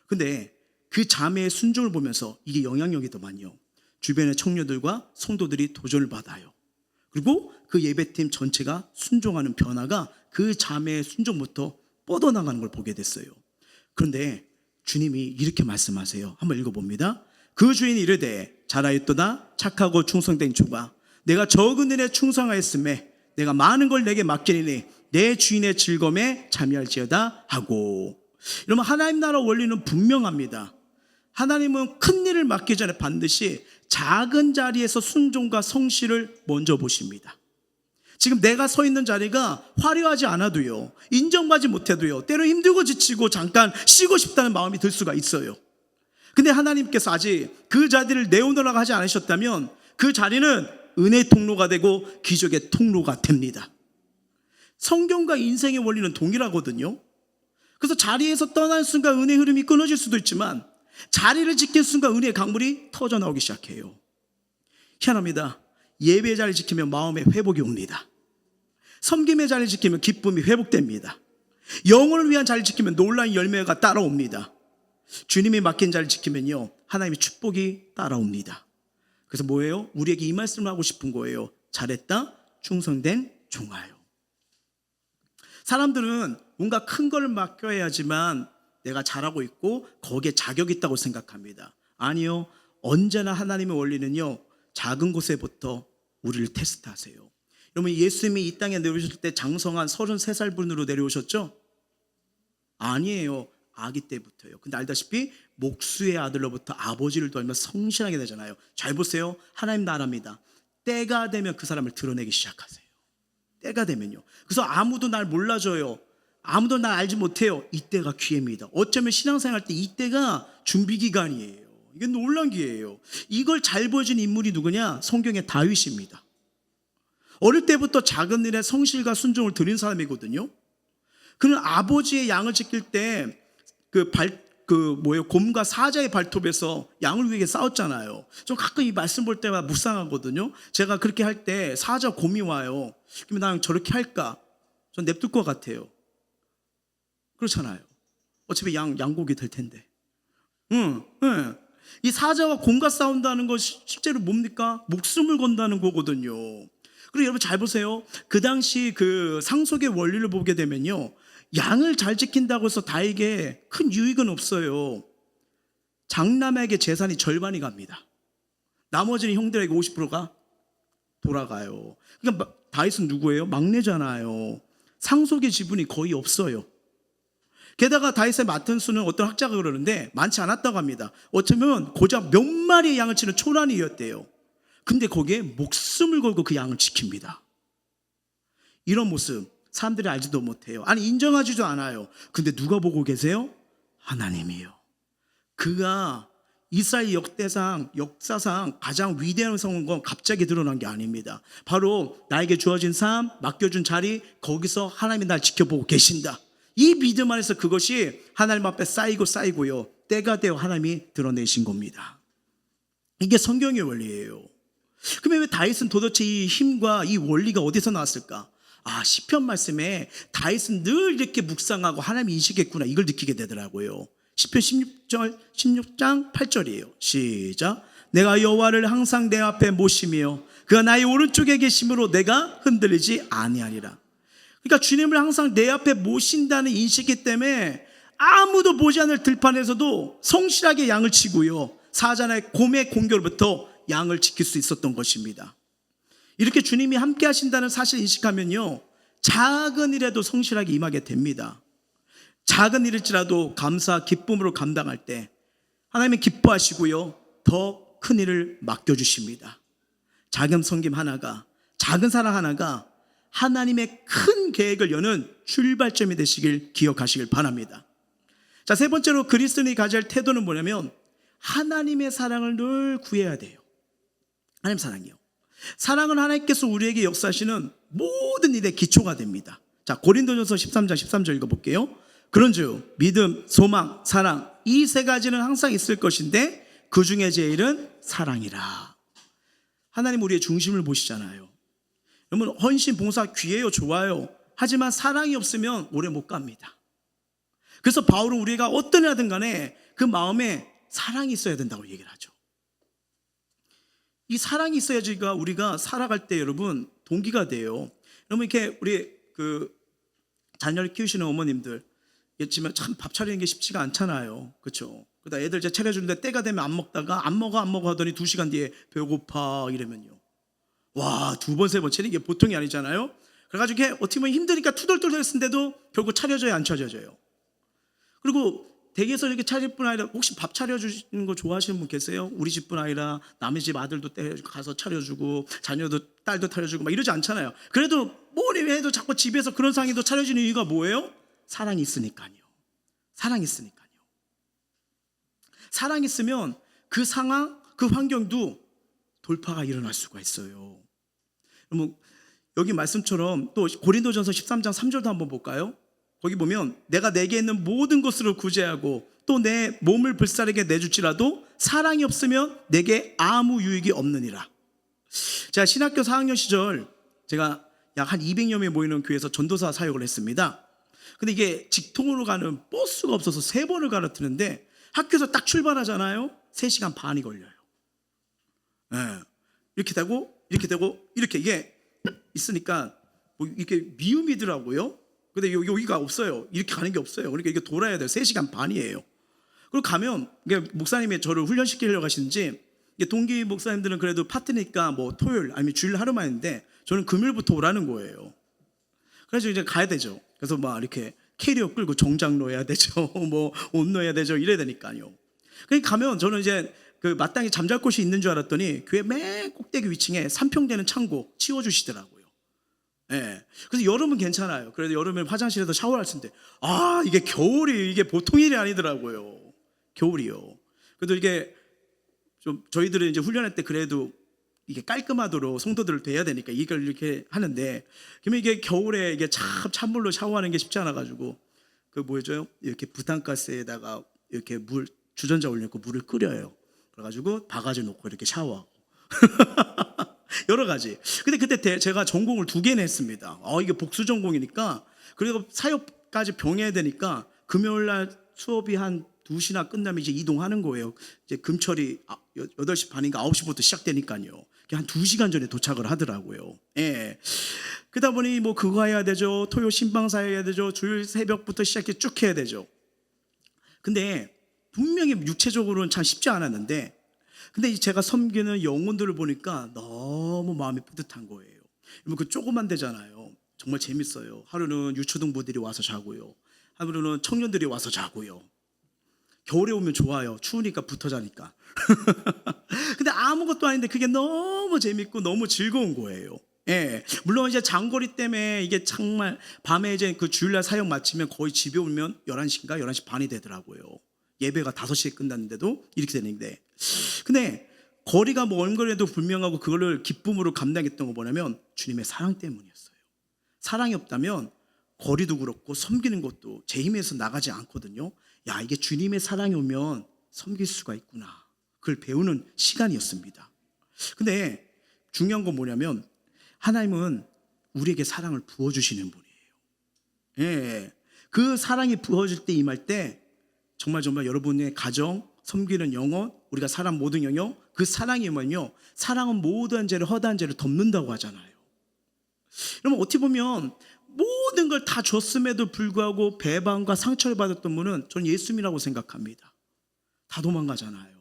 근데 그 자매의 순종을 보면서 이게 영향력이 더 많이요, 주변의 청년들과 성도들이 도전을 받아요. 그리고 그 예배팀 전체가 순종하는 변화가 그 자매의 순종부터 뻗어나가는 걸 보게 됐어요. 그런데 주님이 이렇게 말씀하세요. 한번 읽어봅니다. 그 주인이 이르되 잘하였도다 착하고 충성된 종아, 내가 적은 일에 충성하였음에 내가 많은 걸 내게 맡기니 내 주인의 즐거움에 참여할지어다 하고. 이러면 하나님 나라 원리는 분명합니다. 하나님은 큰 일을 맡기 전에 반드시 작은 자리에서 순종과 성실을 먼저 보십니다. 지금 내가 서 있는 자리가 화려하지 않아도요, 인정받지 못해도요, 때로 힘들고 지치고 잠깐 쉬고 싶다는 마음이 들 수가 있어요. 근데 하나님께서 아직 그 자리를 내어놓으라고 하지 않으셨다면 그 자리는 은혜의 통로가 되고 기적의 통로가 됩니다. 성경과 인생의 원리는 동일하거든요. 그래서 자리에서 떠난 순간 은혜의 흐름이 끊어질 수도 있지만 자리를 지킨 순간 은혜의 강물이 터져 나오기 시작해요. 희한합니다. 예배의 자리를 지키면 마음의 회복이 옵니다. 섬김의 자리를 지키면 기쁨이 회복됩니다. 영혼을 위한 자리를 지키면 놀라운 열매가 따라옵니다. 주님이 맡긴 자리를 지키면요, 하나님의 축복이 따라옵니다. 그래서 뭐예요? 우리에게 이 말씀을 하고 싶은 거예요. 잘했다, 충성된 종아요. 사람들은 뭔가 큰 걸 맡겨야 하지만 내가 잘하고 있고 거기에 자격이 있다고 생각합니다. 아니요. 언제나 하나님의 원리는요, 작은 곳에부터 우리를 테스트하세요. 여러분, 예수님이 이 땅에 내려오실 때 장성한 33살 분으로 내려오셨죠? 아니에요. 아기 때부터요. 근데 알다시피 목수의 아들로부터 아버지를 닮아 성실하게 되잖아요. 잘 보세요. 하나님 나라입니다. 때가 되면 그 사람을 드러내기 시작하세요. 때가 되면요. 그래서 아무도 날 몰라줘요. 아무도 날 알지 못해요. 이때가 기회입니다. 어쩌면 신앙생활 때 이때가 준비기간이에요. 이게 놀란 기회예요. 이걸 잘 보여준 인물이 누구냐? 성경의 다윗입니다. 어릴 때부터 작은 일에 성실과 순종을 드린 사람이거든요. 그는 아버지의 양을 지킬 때 곰과 사자의 발톱에서 양을 위해 싸웠잖아요. 좀 가끔 이 말씀 볼 때마다 묵상하거든요. 제가 그렇게 할 때 사자 곰이 와요. 그러면 나는 저렇게 할까? 전 냅둘 것 같아요. 그렇잖아요. 어차피 양고기 될 텐데. 이 사자와 곰과 싸운다는 것이 실제로 뭡니까? 목숨을 건다는 거거든요. 그리고 여러분 잘 보세요. 그 당시 그 상속의 원리를 보게 되면요, 양을 잘 지킨다고 해서 다에게 큰 유익은 없어요. 장남에게 재산이 절반이 갑니다. 나머지는 형들에게 50%가 돌아가요. 그러니까 다윗은 누구예요? 막내잖아요. 상속의 지분이 거의 없어요. 게다가 다윗의 맡은 수는 어떤 학자가 그러는데 많지 않았다고 합니다. 어쩌면 고작 몇 마리의 양을 치는 초란이었대요. 근데 거기에 목숨을 걸고 그 양을 지킵니다. 이런 모습 사람들이 알지도 못해요. 아니, 인정하지도 않아요. 근데 누가 보고 계세요? 하나님이요. 그가 이스라엘 역사상 가장 위대한 성은 건 갑자기 드러난 게 아닙니다. 바로 나에게 주어진 삶, 맡겨준 자리, 거기서 하나님이 날 지켜보고 계신다. 이 믿음 안에서 그것이 하나님 앞에 쌓이고요, 때가 되어 하나님이 드러내신 겁니다. 이게 성경의 원리예요. 그러면 왜 다윗은 도대체 이 힘과 이 원리가 어디서 나왔을까? 시편 말씀에 다윗은 늘 이렇게 묵상하고 하나님 인식했구나, 이걸 느끼게 되더라고요. 시편 16장 8절이에요. 시작. 내가 여호와를 항상 내 앞에 모시며 그가 나의 오른쪽에 계심으로 내가 흔들리지 아니하리라. 그러니까 주님을 항상 내 앞에 모신다는 인식이기 때문에 아무도 보지 않을 들판에서도 성실하게 양을 치고요, 사자나 곰의 공격으로부터 양을 지킬 수 있었던 것입니다. 이렇게 주님이 함께 하신다는 사실 인식하면요, 작은 일에도 성실하게 임하게 됩니다. 작은 일일지라도 감사, 기쁨으로 감당할 때 하나님은 기뻐하시고요, 더 큰 일을 맡겨주십니다. 작은 섬김 하나가, 작은 사랑 하나가 하나님의 큰 계획을 여는 출발점이 되시길 기억하시길 바랍니다. 자, 세 번째로 그리스도인이 가져야 할 태도는 뭐냐면 하나님의 사랑을 늘 구해야 돼요. 하나님 사랑이요. 사랑은 하나님께서 우리에게 역사하시는 모든 일의 기초가 됩니다. 자, 고린도전서 13장 13절 읽어볼게요. 그런즉 믿음, 소망, 사랑, 이 세 가지는 항상 있을 것인데 그 중에 제일은 사랑이라. 하나님 우리의 중심을 보시잖아요. 여러분, 헌신, 봉사 귀해요, 좋아요. 하지만 사랑이 없으면 오래 못 갑니다. 그래서 바울은 우리가 어떤 일하든 간에 그 마음에 사랑이 있어야 된다고 얘기를 하죠. 이 사랑이 있어야지가 우리가 살아갈 때 여러분 동기가 돼요. 여러분, 이렇게 우리 자녀를 키우시는 어머님들 있지만 참 밥 차리는 게 쉽지가 않잖아요. 그렇죠? 그러다 애들 이제 차려주는데 때가 되면 안 먹다가 안 먹어 하더니 2시간 뒤에 배고파 이러면요, 와, 2번 3번 차리는 게 보통이 아니잖아요. 그래가지고 이게 어떻게 보면 힘드니까 투덜투덜 했는데도 결국 차려져요, 안 차려져요? 그리고 댁에서 이렇게 차릴 뿐 아니라 혹시 밥 차려주시는 거 좋아하시는 분 계세요? 우리 집뿐 아니라 남의 집 아들도 가서 차려주고 자녀도 딸도 차려주고 막 이러지 않잖아요. 그래도 뭐니 해도 자꾸 집에서 그런 상황도 차려주는 이유가 뭐예요? 사랑이 있으니까요. 사랑이 있으니까요. 사랑이 있으면 그 상황, 그 환경도 돌파가 일어날 수가 있어요. 그럼 여기 말씀처럼 또 고린도전서 13장 3절도 한번 볼까요? 거기 보면 내가 내게 있는 모든 것으로 구제하고 또 내 몸을 불사르게 내줄지라도 사랑이 없으면 내게 아무 유익이 없느니라. 제가 신학교 4학년 시절 제가 약 한 200여 명이 모이는 교회에서 전도사 사역을 했습니다. 근데 이게 직통으로 가는 버스가 없어서 3번을 갈아타는데 학교에서 딱 출발하잖아요. 3시간 반이 걸려요. 네. 이렇게 되고 이렇게 되고 이렇게 이게 있으니까 뭐 이렇게 미움이더라고요. 근데 여기가 없어요. 이렇게 가는 게 없어요. 그러니까 이게 돌아야 돼요. 3시간 반이에요. 그리고 가면 목사님이 저를 훈련시키려고 하시는지, 동기 목사님들은 그래도 파트니까 뭐 토요일 아니면 주일 하루만 있는데 저는 금요일부터 오라는 거예요. 그래서 이제 가야 되죠. 그래서 막 이렇게 캐리어 끌고 정장 넣어야 되죠. 뭐 옷 넣어야 되죠. 이래야 되니까요. 그러니까 가면 저는 이제 그 마땅히 잠잘 곳이 있는 줄 알았더니 교회 맨 꼭대기 위층에 3평되는 창고 치워주시더라고요. 예. 그래서 여름은 괜찮아요. 그래도 여름에 화장실에서 샤워할 수 있는데, 이게 겨울이 이게 보통 일이 아니더라고요. 겨울이요. 그래도 이게 좀 저희들은 이제 훈련할 때 그래도 이게 깔끔하도록 성도들을 대해야 되니까 이걸 이렇게 하는데, 그러면 이게 겨울에 이게 찬물로 샤워하는 게 쉽지 않아 가지고 그 뭐죠? 이렇게 부탄가스에다가 이렇게 물 주전자 올려놓고 물을 끓여요. 그래가지고 바가지 놓고 이렇게 샤워하고 여러 가지. 근데 그때 제가 전공을 2개나 했습니다. 이게 복수 전공이니까, 그리고 사역까지 병해야 되니까 금요일 날 수업이 한 2시나 끝나면 이제 이동하는 거예요. 이제 금철이 8시 반인가 9시부터 시작되니까요. 한 2시간 전에 도착을 하더라고요. 예. 그러다 보니 뭐 그거 해야 되죠. 토요 신방사 해야 되죠. 주일 새벽부터 시작해 쭉 해야 되죠. 근데 분명히 육체적으로는 참 쉽지 않았는데, 근데 제가 섬기는 영혼들을 보니까 너무 마음이 뿌듯한 거예요. 그 조그만 데잖아요. 정말 재밌어요. 하루는 유초등부들이 와서 자고요. 하루는 청년들이 와서 자고요. 겨울에 오면 좋아요. 추우니까 붙어 자니까. 근데 아무것도 아닌데 그게 너무 재밌고 너무 즐거운 거예요. 예. 물론 이제 장거리 때문에 이게 정말 밤에 이제 그 주일날 사역 마치면 거의 집에 오면 11시인가 11시 반이 되더라고요. 예배가 5시에 끝났는데도 이렇게 되는데, 근데 거리가 먼 거리에도 불명하고 그거를 기쁨으로 감당했던 거 뭐냐면 주님의 사랑 때문이었어요. 사랑이 없다면 거리도 그렇고 섬기는 것도 제 힘에서 나가지 않거든요. 이게 주님의 사랑이 오면 섬길 수가 있구나, 그걸 배우는 시간이었습니다. 근데 중요한 건 뭐냐면 하나님은 우리에게 사랑을 부어주시는 분이에요. 예. 그 사랑이 부어질 때, 임할 때 정말 여러분의 가정, 섬기는 영혼, 우리가 사람 모든 영역, 그 사랑이면요, 사랑은 모든 죄를, 허다한 죄를 덮는다고 하잖아요. 그러면 어떻게 보면 모든 걸 다 줬음에도 불구하고 배반과 상처를 받았던 분은 저는 예수님이라고 생각합니다. 다 도망가잖아요.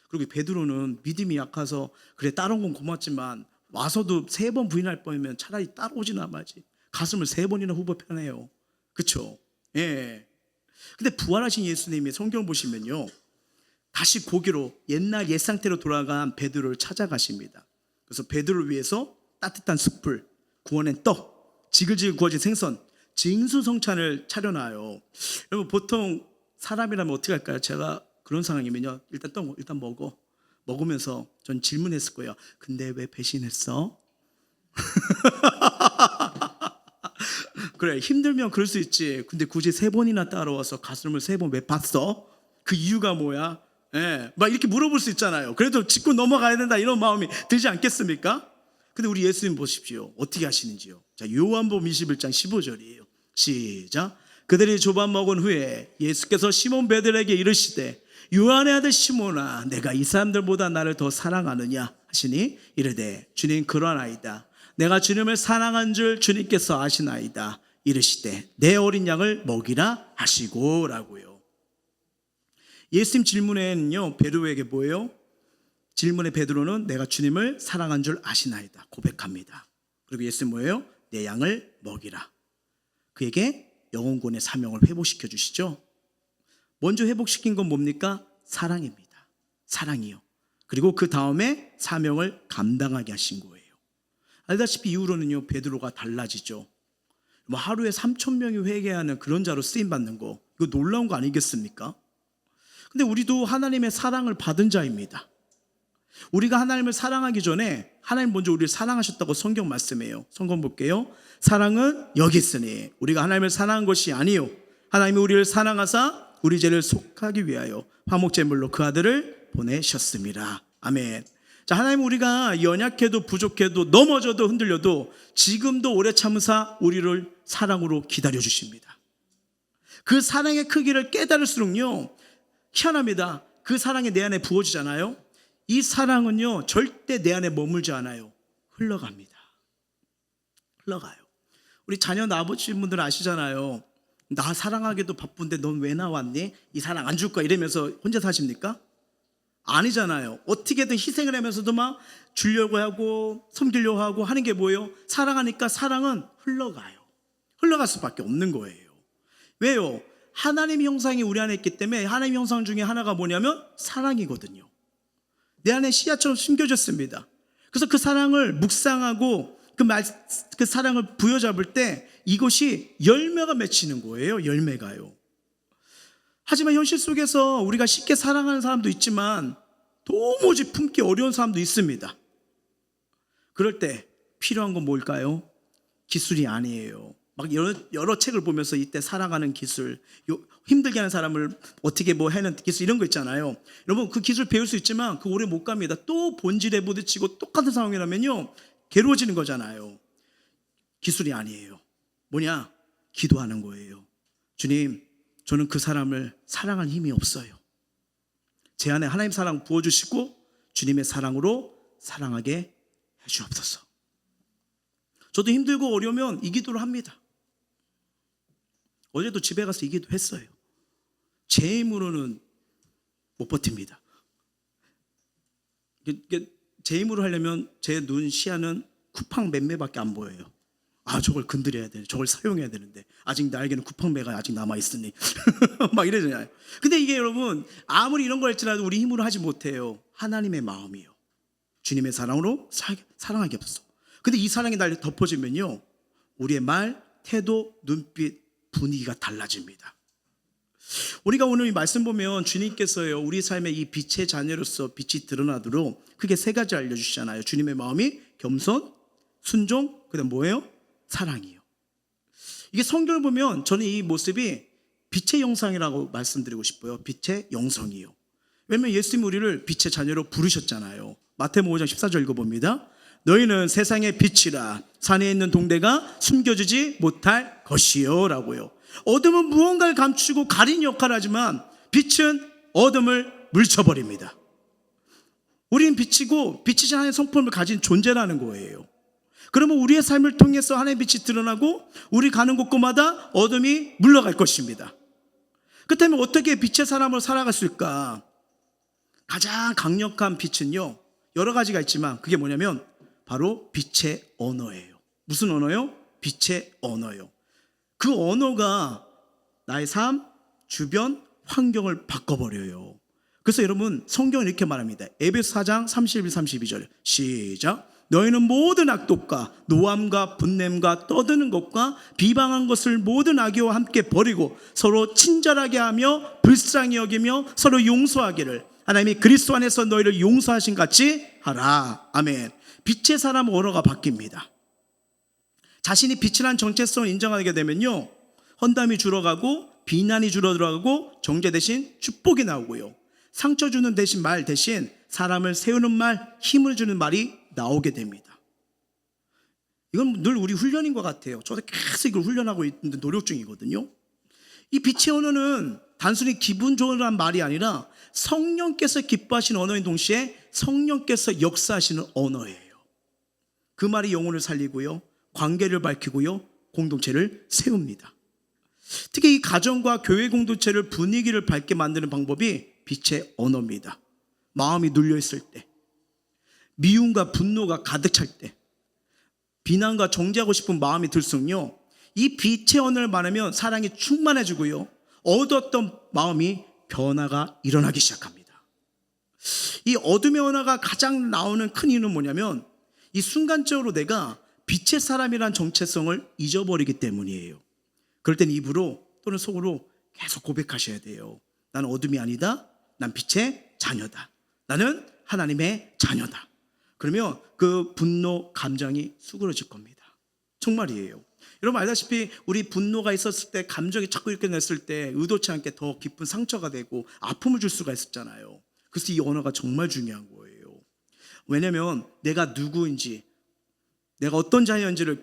그리고 베드로는 믿음이 약해서 그래 따라온 건 고맙지만 와서도 3번 부인할 뻔하면 차라리 따라오지나 말지, 가슴을 3번이나 후보 편해요. 그렇죠? 예. 근데 부활하신 예수님이 성경 보시면요, 다시 고기로 옛날 옛 상태로 돌아간 베드로를 찾아가십니다. 그래서 베드로를 위해서 따뜻한 숯불, 구워낸 떡, 지글지글 구워진 생선, 진수성찬을 차려놔요. 여러분 보통 사람이라면 어떻게 할까요? 제가 그런 상황이면요, 일단 먹으면서 전 질문했을 거예요. 근데 왜 배신했어? 그래, 힘들면 그럴 수 있지. 근데 굳이 3번이나 따라와서 가슴을 3번 왜 봤어? 그 이유가 뭐야? 예, 막 이렇게 물어볼 수 있잖아요. 그래도 짚고 넘어가야 된다, 이런 마음이 들지 않겠습니까? 근데 우리 예수님 보십시오. 어떻게 하시는지요? 자, 요한복음 21장 15절이에요. 시작. 그들이 조반 먹은 후에 예수께서 시몬 베드로에게 이르시되, 요한의 아들 시몬아, 내가 이 사람들보다 나를 더 사랑하느냐 하시니 이르되, 주님 그러하나이다. 내가 주님을 사랑한 줄 주님께서 아시나이다. 이르시되 내 어린 양을 먹이라 하시고 라고요. 예수님 질문에는요, 베드로에게 뭐예요? 질문의 베드로는 내가 주님을 사랑한 줄 아시나이다 고백합니다. 그리고 예수님 뭐예요? 내 양을 먹이라. 그에게 영혼권의 사명을 회복시켜 주시죠. 먼저 회복시킨 건 뭡니까? 사랑입니다. 사랑이요. 그리고 그 다음에 사명을 감당하게 하신 거예요. 알다시피 이후로는요, 베드로가 달라지죠. 뭐 하루에 3,000명이 회개하는 그런 자로 쓰임받는 거, 이거 놀라운 거 아니겠습니까? 근데 우리도 하나님의 사랑을 받은 자입니다. 우리가 하나님을 사랑하기 전에 하나님 먼저 우리를 사랑하셨다고 성경 말씀해요. 성경 볼게요. 사랑은 여기 있으니 우리가 하나님을 사랑한 것이 아니요, 하나님이 우리를 사랑하사 우리 죄를 속하기 위하여 화목제물로 그 아들을 보내셨습니다. 아멘. 자, 하나님 우리가 연약해도 부족해도 넘어져도 흔들려도 지금도 오래 참으사 우리를 사랑으로 기다려 주십니다. 그 사랑의 크기를 깨달을수록요, 희한합니다. 그 사랑이 내 안에 부어지잖아요. 이 사랑은요, 절대 내 안에 머물지 않아요. 흘러갑니다. 흘러가요. 우리 자녀 낳으신 분들 아시잖아요. 나 사랑하기도 바쁜데 넌 왜 나왔니? 이 사랑 안 줄 거야 이러면서 혼자 사십니까? 아니잖아요. 어떻게든 희생을 하면서도 막 주려고 하고 섬기려고 하고 하는 게 뭐예요? 사랑하니까 사랑은 흘러가요. 흘러갈 수밖에 없는 거예요. 왜요? 하나님의 형상이 우리 안에 있기 때문에 하나님의 형상 중에 하나가 뭐냐면 사랑이거든요. 내 안에 씨앗처럼 숨겨졌습니다. 그래서 그 사랑을 묵상하고 그 사랑을 부여잡을 때 이것이 열매가 맺히는 거예요. 열매가요. 하지만 현실 속에서 우리가 쉽게 사랑하는 사람도 있지만 도무지 품기 어려운 사람도 있습니다. 그럴 때 필요한 건 뭘까요? 기술이 아니에요. 막 여러 책을 보면서 이때 사랑하는 기술, 힘들게 하는 사람을 어떻게 뭐 하는 기술 이런 거 있잖아요. 여러분 그 기술 배울 수 있지만 그 오래 못 갑니다. 또 본질에 부딪히고 똑같은 상황이라면요 괴로워지는 거잖아요. 기술이 아니에요. 뭐냐? 기도하는 거예요. 주님, 저는 그 사람을 사랑할 힘이 없어요. 제 안에 하나님 사랑 부어주시고 주님의 사랑으로 사랑하게 해주옵소서. 저도 힘들고 어려우면 이 기도를 합니다. 어제도 집에 가서 이 기도 했어요. 제 힘으로는 못 버팁니다. 제 힘으로 하려면 제 눈 시야는 쿠팡 맴매밖에 안 보여요. 저걸 건드려야 되는데, 저걸 사용해야 되는데 아직 나에게는 쿠팡매가 아직 남아있으니 막 이러잖아요. 근데 이게 여러분 아무리 이런 걸 할지라도 우리 힘으로 하지 못해요. 하나님의 마음이요. 주님의 사랑으로 사랑하게 없어. 근데 이 사랑이 날 덮어지면요 우리의 말, 태도, 눈빛, 분위기가 달라집니다. 우리가 오늘 이 말씀 보면 주님께서요 우리 삶의 이 빛의 자녀로서 빛이 드러나도록 크게 세 가지 알려주시잖아요. 주님의 마음이 겸손, 순종, 그다음 뭐예요? 사랑이요. 이게 성경을 보면 저는 이 모습이 빛의 영상이라고 말씀드리고 싶어요. 빛의 영성이요. 왜냐하면 예수님이 우리를 빛의 자녀로 부르셨잖아요. 마태복음 5장 14절 읽어봅니다. 너희는 세상의 빛이라 산에 있는 동대가 숨겨지지 못할 것이요 라고요. 어둠은 무언가를 감추고 가리는 역할을 하지만 빛은 어둠을 물쳐버립니다. 우리는 빛이고 빛이신 하나님의 성품을 가진 존재라는 거예요. 그러면 우리의 삶을 통해서 하나님의 빛이 드러나고 우리 가는 곳곳마다 어둠이 물러갈 것입니다. 그렇다면 어떻게 빛의 사람으로 살아갔을까? 가장 강력한 빛은요 여러 가지가 있지만 그게 뭐냐면 바로 빛의 언어예요. 무슨 언어요? 빛의 언어요. 그 언어가 나의 삶, 주변, 환경을 바꿔버려요. 그래서 여러분 성경은 이렇게 말합니다. 에베소 4장 31, 32절 시작. 너희는 모든 악독과 노함과 분냄과 떠드는 것과 비방한 것을 모든 악의와 함께 버리고 서로 친절하게 하며 불쌍히 여기며 서로 용서하기를 하나님이 그리스도 안에서 너희를 용서하신 같이 하라. 아멘. 빛의 사람 언어가 바뀝니다. 자신이 빛이라는 정체성을 인정하게 되면요 헌담이 줄어가고 비난이 줄어들어가고 정죄 대신 축복이 나오고요 상처 주는 대신 말 대신 사람을 세우는 말, 힘을 주는 말이 나오게 됩니다. 이건 늘 우리 훈련인 것 같아요. 저도 계속 이걸 훈련하고 있는데 노력 중이거든요. 이 빛의 언어는 단순히 기분 좋으란 말이 아니라 성령께서 기뻐하시는 언어인 동시에 성령께서 역사하시는 언어예요. 그 말이 영혼을 살리고요 관계를 밝히고요 공동체를 세웁니다. 특히 이 가정과 교회 공동체를 분위기를 밝게 만드는 방법이 빛의 언어입니다. 마음이 눌려있을 때, 미움과 분노가 가득 찰 때, 비난과 정죄하고 싶은 마음이 들수록요 이 빛의 언어를 말하면 사랑이 충만해지고요 어두웠던 마음이 변화가 일어나기 시작합니다. 이 어둠의 언어가 가장 나오는 큰 이유는 뭐냐면 이 순간적으로 내가 빛의 사람이란 정체성을 잊어버리기 때문이에요. 그럴 땐 입으로 또는 속으로 계속 고백하셔야 돼요. 나는 어둠이 아니다. 난 빛의 자녀다. 나는 하나님의 자녀다. 그러면 그 분노 감정이 수그러질 겁니다. 정말이에요. 여러분 알다시피 우리 분노가 있었을 때 감정이 자꾸 이렇게 냈을 때 의도치 않게 더 깊은 상처가 되고 아픔을 줄 수가 있었잖아요. 그래서 이 언어가 정말 중요한 거예요. 왜냐하면 내가 누구인지 내가 어떤 자녀인지를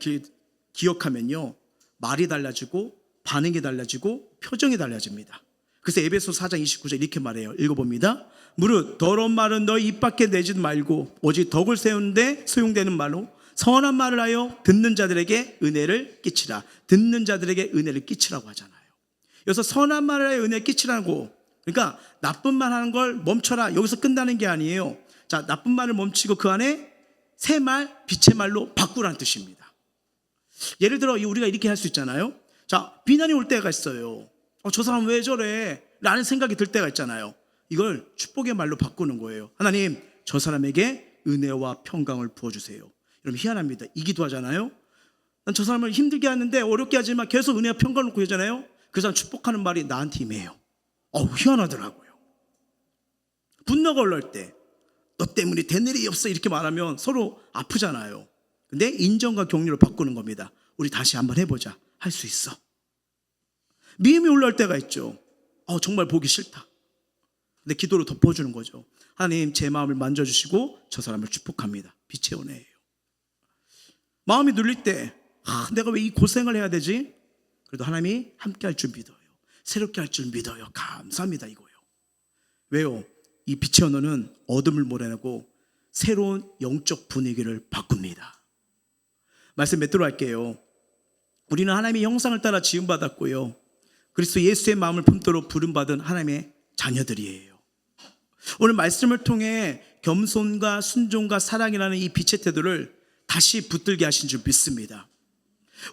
기억하면요 말이 달라지고 반응이 달라지고 표정이 달라집니다. 그래서 에베소 4장 29절 이렇게 말해요. 읽어봅니다. 무릇 더러운 말은 너희 입 밖에 내지 말고 오직 덕을 세우는데 소용되는 말로 선한 말을 하여 듣는 자들에게 은혜를 끼치라. 듣는 자들에게 은혜를 끼치라고 하잖아요. 여기서 선한 말을 하여 은혜를 끼치라고, 그러니까 나쁜 말 하는 걸 멈춰라, 여기서 끝나는 게 아니에요. 자, 나쁜 말을 멈추고 그 안에 새 말, 빛의 말로 바꾸라는 뜻입니다. 예를 들어 우리가 이렇게 할 수 있잖아요. 자, 비난이 올 때가 있어요. 저 사람 왜 저래? 라는 생각이 들 때가 있잖아요. 이걸 축복의 말로 바꾸는 거예요. 하나님, 저 사람에게 은혜와 평강을 부어주세요. 여러분, 희한합니다. 이 기도하잖아요. 난 저 사람을 힘들게 하는데, 어렵게 하지만 계속 은혜와 평강을 구하잖아요. 그 사람 축복하는 말이 나한테 임해요. 희한하더라고요. 분노가 올라올 때, 너 때문에 된 일이 없어, 이렇게 말하면 서로 아프잖아요. 근데 인정과 격려를 바꾸는 겁니다. 우리 다시 한번 해보자. 할 수 있어. 미움이 올라올 때가 있죠. 정말 보기 싫다. 근데 기도로 덮어주는 거죠. 하나님, 제 마음을 만져주시고 저 사람을 축복합니다. 빛의 은혜예요. 마음이 눌릴 때, 내가 왜 이 고생을 해야 되지? 그래도 하나님이 함께 할 줄 믿어요. 새롭게 할 줄 믿어요. 감사합니다, 이거예요. 왜요? 이 빛의 언어는 어둠을 몰아내고 새로운 영적 분위기를 바꿉니다. 말씀 맺도록 할게요. 우리는 하나님의 형상을 따라 지음받았고요, 그리스도 예수의 마음을 품도록 부름받은 하나님의 자녀들이에요. 오늘 말씀을 통해 겸손과 순종과 사랑이라는 이 빛의 태도를 다시 붙들게 하신 줄 믿습니다.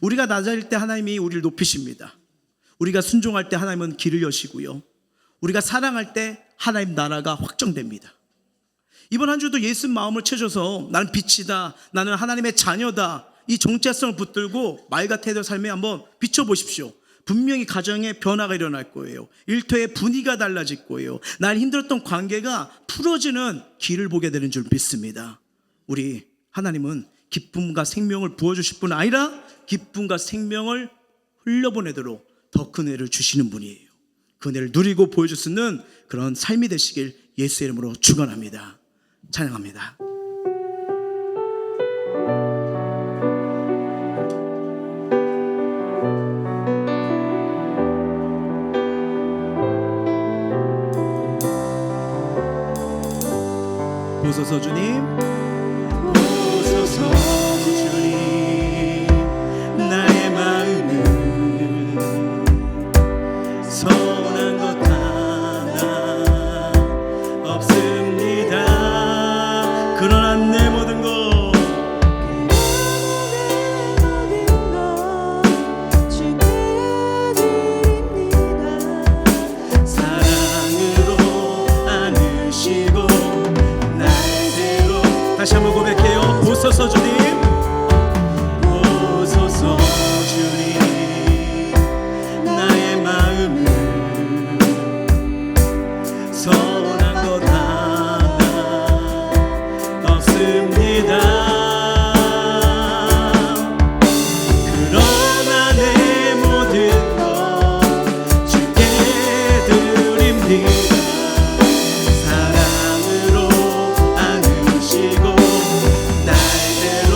우리가 낮아질 때 하나님이 우리를 높이십니다. 우리가 순종할 때 하나님은 길을 여시고요, 우리가 사랑할 때 하나님 나라가 확정됩니다. 이번 한 주도 예수 마음을 채워서 나는 빛이다, 나는 하나님의 자녀다, 이 정체성을 붙들고 말과 태도의 삶에 한번 비춰보십시오. 분명히 가정에 변화가 일어날 거예요. 일터의 분위기가 달라질 거예요. 날 힘들었던 관계가 풀어지는 길을 보게 되는 줄 믿습니다. 우리 하나님은 기쁨과 생명을 부어주실 뿐 아니라 기쁨과 생명을 흘려보내도록 더 큰 은혜를 주시는 분이에요. 그 은혜를 누리고 보여줄 수 있는 그런 삶이 되시길 예수의 이름으로 축원합니다. 찬양합니다. 보소서 주님, 보소서 주님, 나의 마음은 선한 것 하나 없습니다. 그러나 내 모든 것 주께 드립니다. 사랑으로 안으시고 다시 한번 고백해요. 보소서 주님, 보소서 주님, 나의 마음은 선한 것 하나 없습니다. 그러나 내 모든 것 주께 드립니다. 사랑으로 안으시고 날대로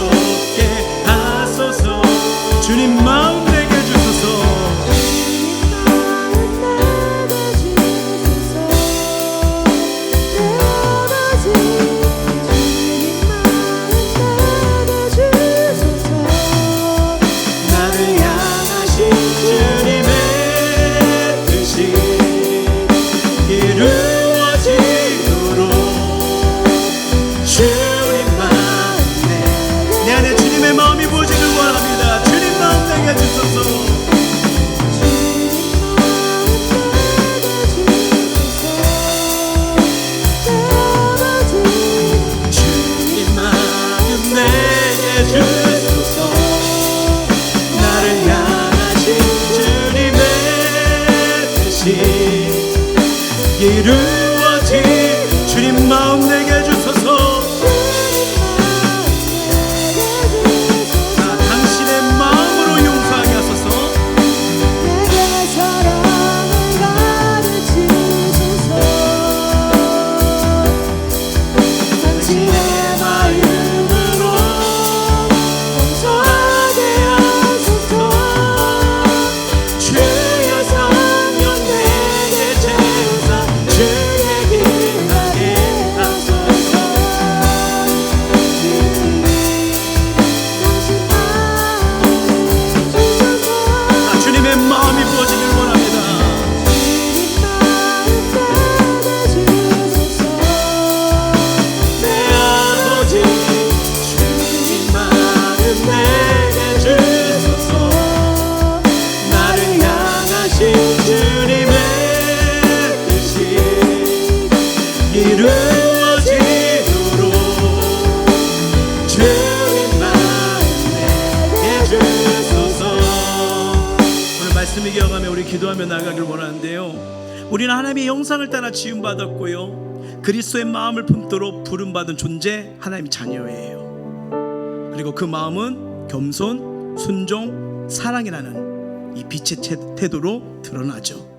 말씀을 기억하며 우리 기도하며 나가길 원하는데요, 우리는 하나님의 형상을 따라 지음받았고요, 그리스도의 마음을 품도록 부름받은 존재, 하나님의 자녀예요. 그리고 그 마음은 겸손, 순종, 사랑이라는 이 빛의 태도로 드러나죠.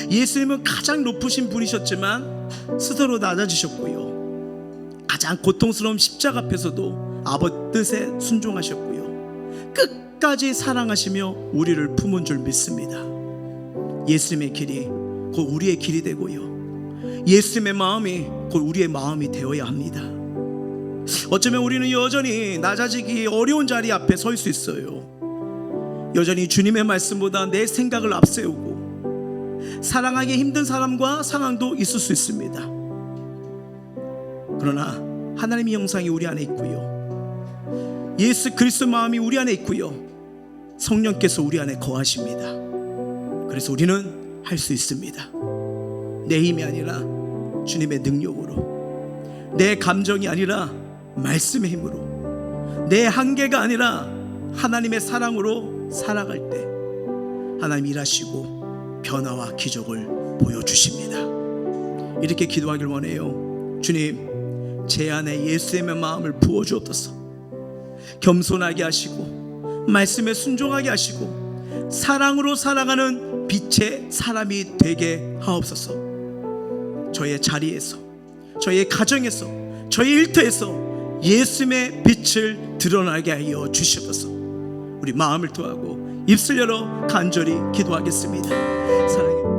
예수님은 가장 높으신 분이셨지만 스스로 낮아지셨고요, 가장 고통스러운 십자가 앞에서도 아버지 뜻에 순종하셨고요, 끝까지 사랑하시며 우리를 품은 줄 믿습니다. 예수님의 길이 곧 우리의 길이 되고요, 예수님의 마음이 곧 우리의 마음이 되어야 합니다. 어쩌면 우리는 여전히 낮아지기 어려운 자리 앞에 서 있을 수 있어요. 여전히 주님의 말씀보다 내 생각을 앞세우고 사랑하기 힘든 사람과 상황도 있을 수 있습니다. 그러나 하나님의 형상이 우리 안에 있고요, 예수 그리스도 마음이 우리 안에 있고요, 성령께서 우리 안에 거하십니다. 그래서 우리는 할 수 있습니다. 내 힘이 아니라 주님의 능력으로, 내 감정이 아니라 말씀의 힘으로, 내 한계가 아니라 하나님의 사랑으로 살아갈 때 하나님 일하시고 변화와 기적을 보여주십니다. 이렇게 기도하길 원해요. 주님, 제 안에 예수님의 마음을 부어주옵소서. 겸손하게 하시고 말씀에 순종하게 하시고 사랑으로 살아가는 빛의 사람이 되게 하옵소서. 저의 자리에서, 저의 가정에서, 저의 일터에서 예수님의 빛을 드러나게 하여 주시옵소서. 우리 마음을 통하고 입술 열어 간절히 기도하겠습니다. 사랑해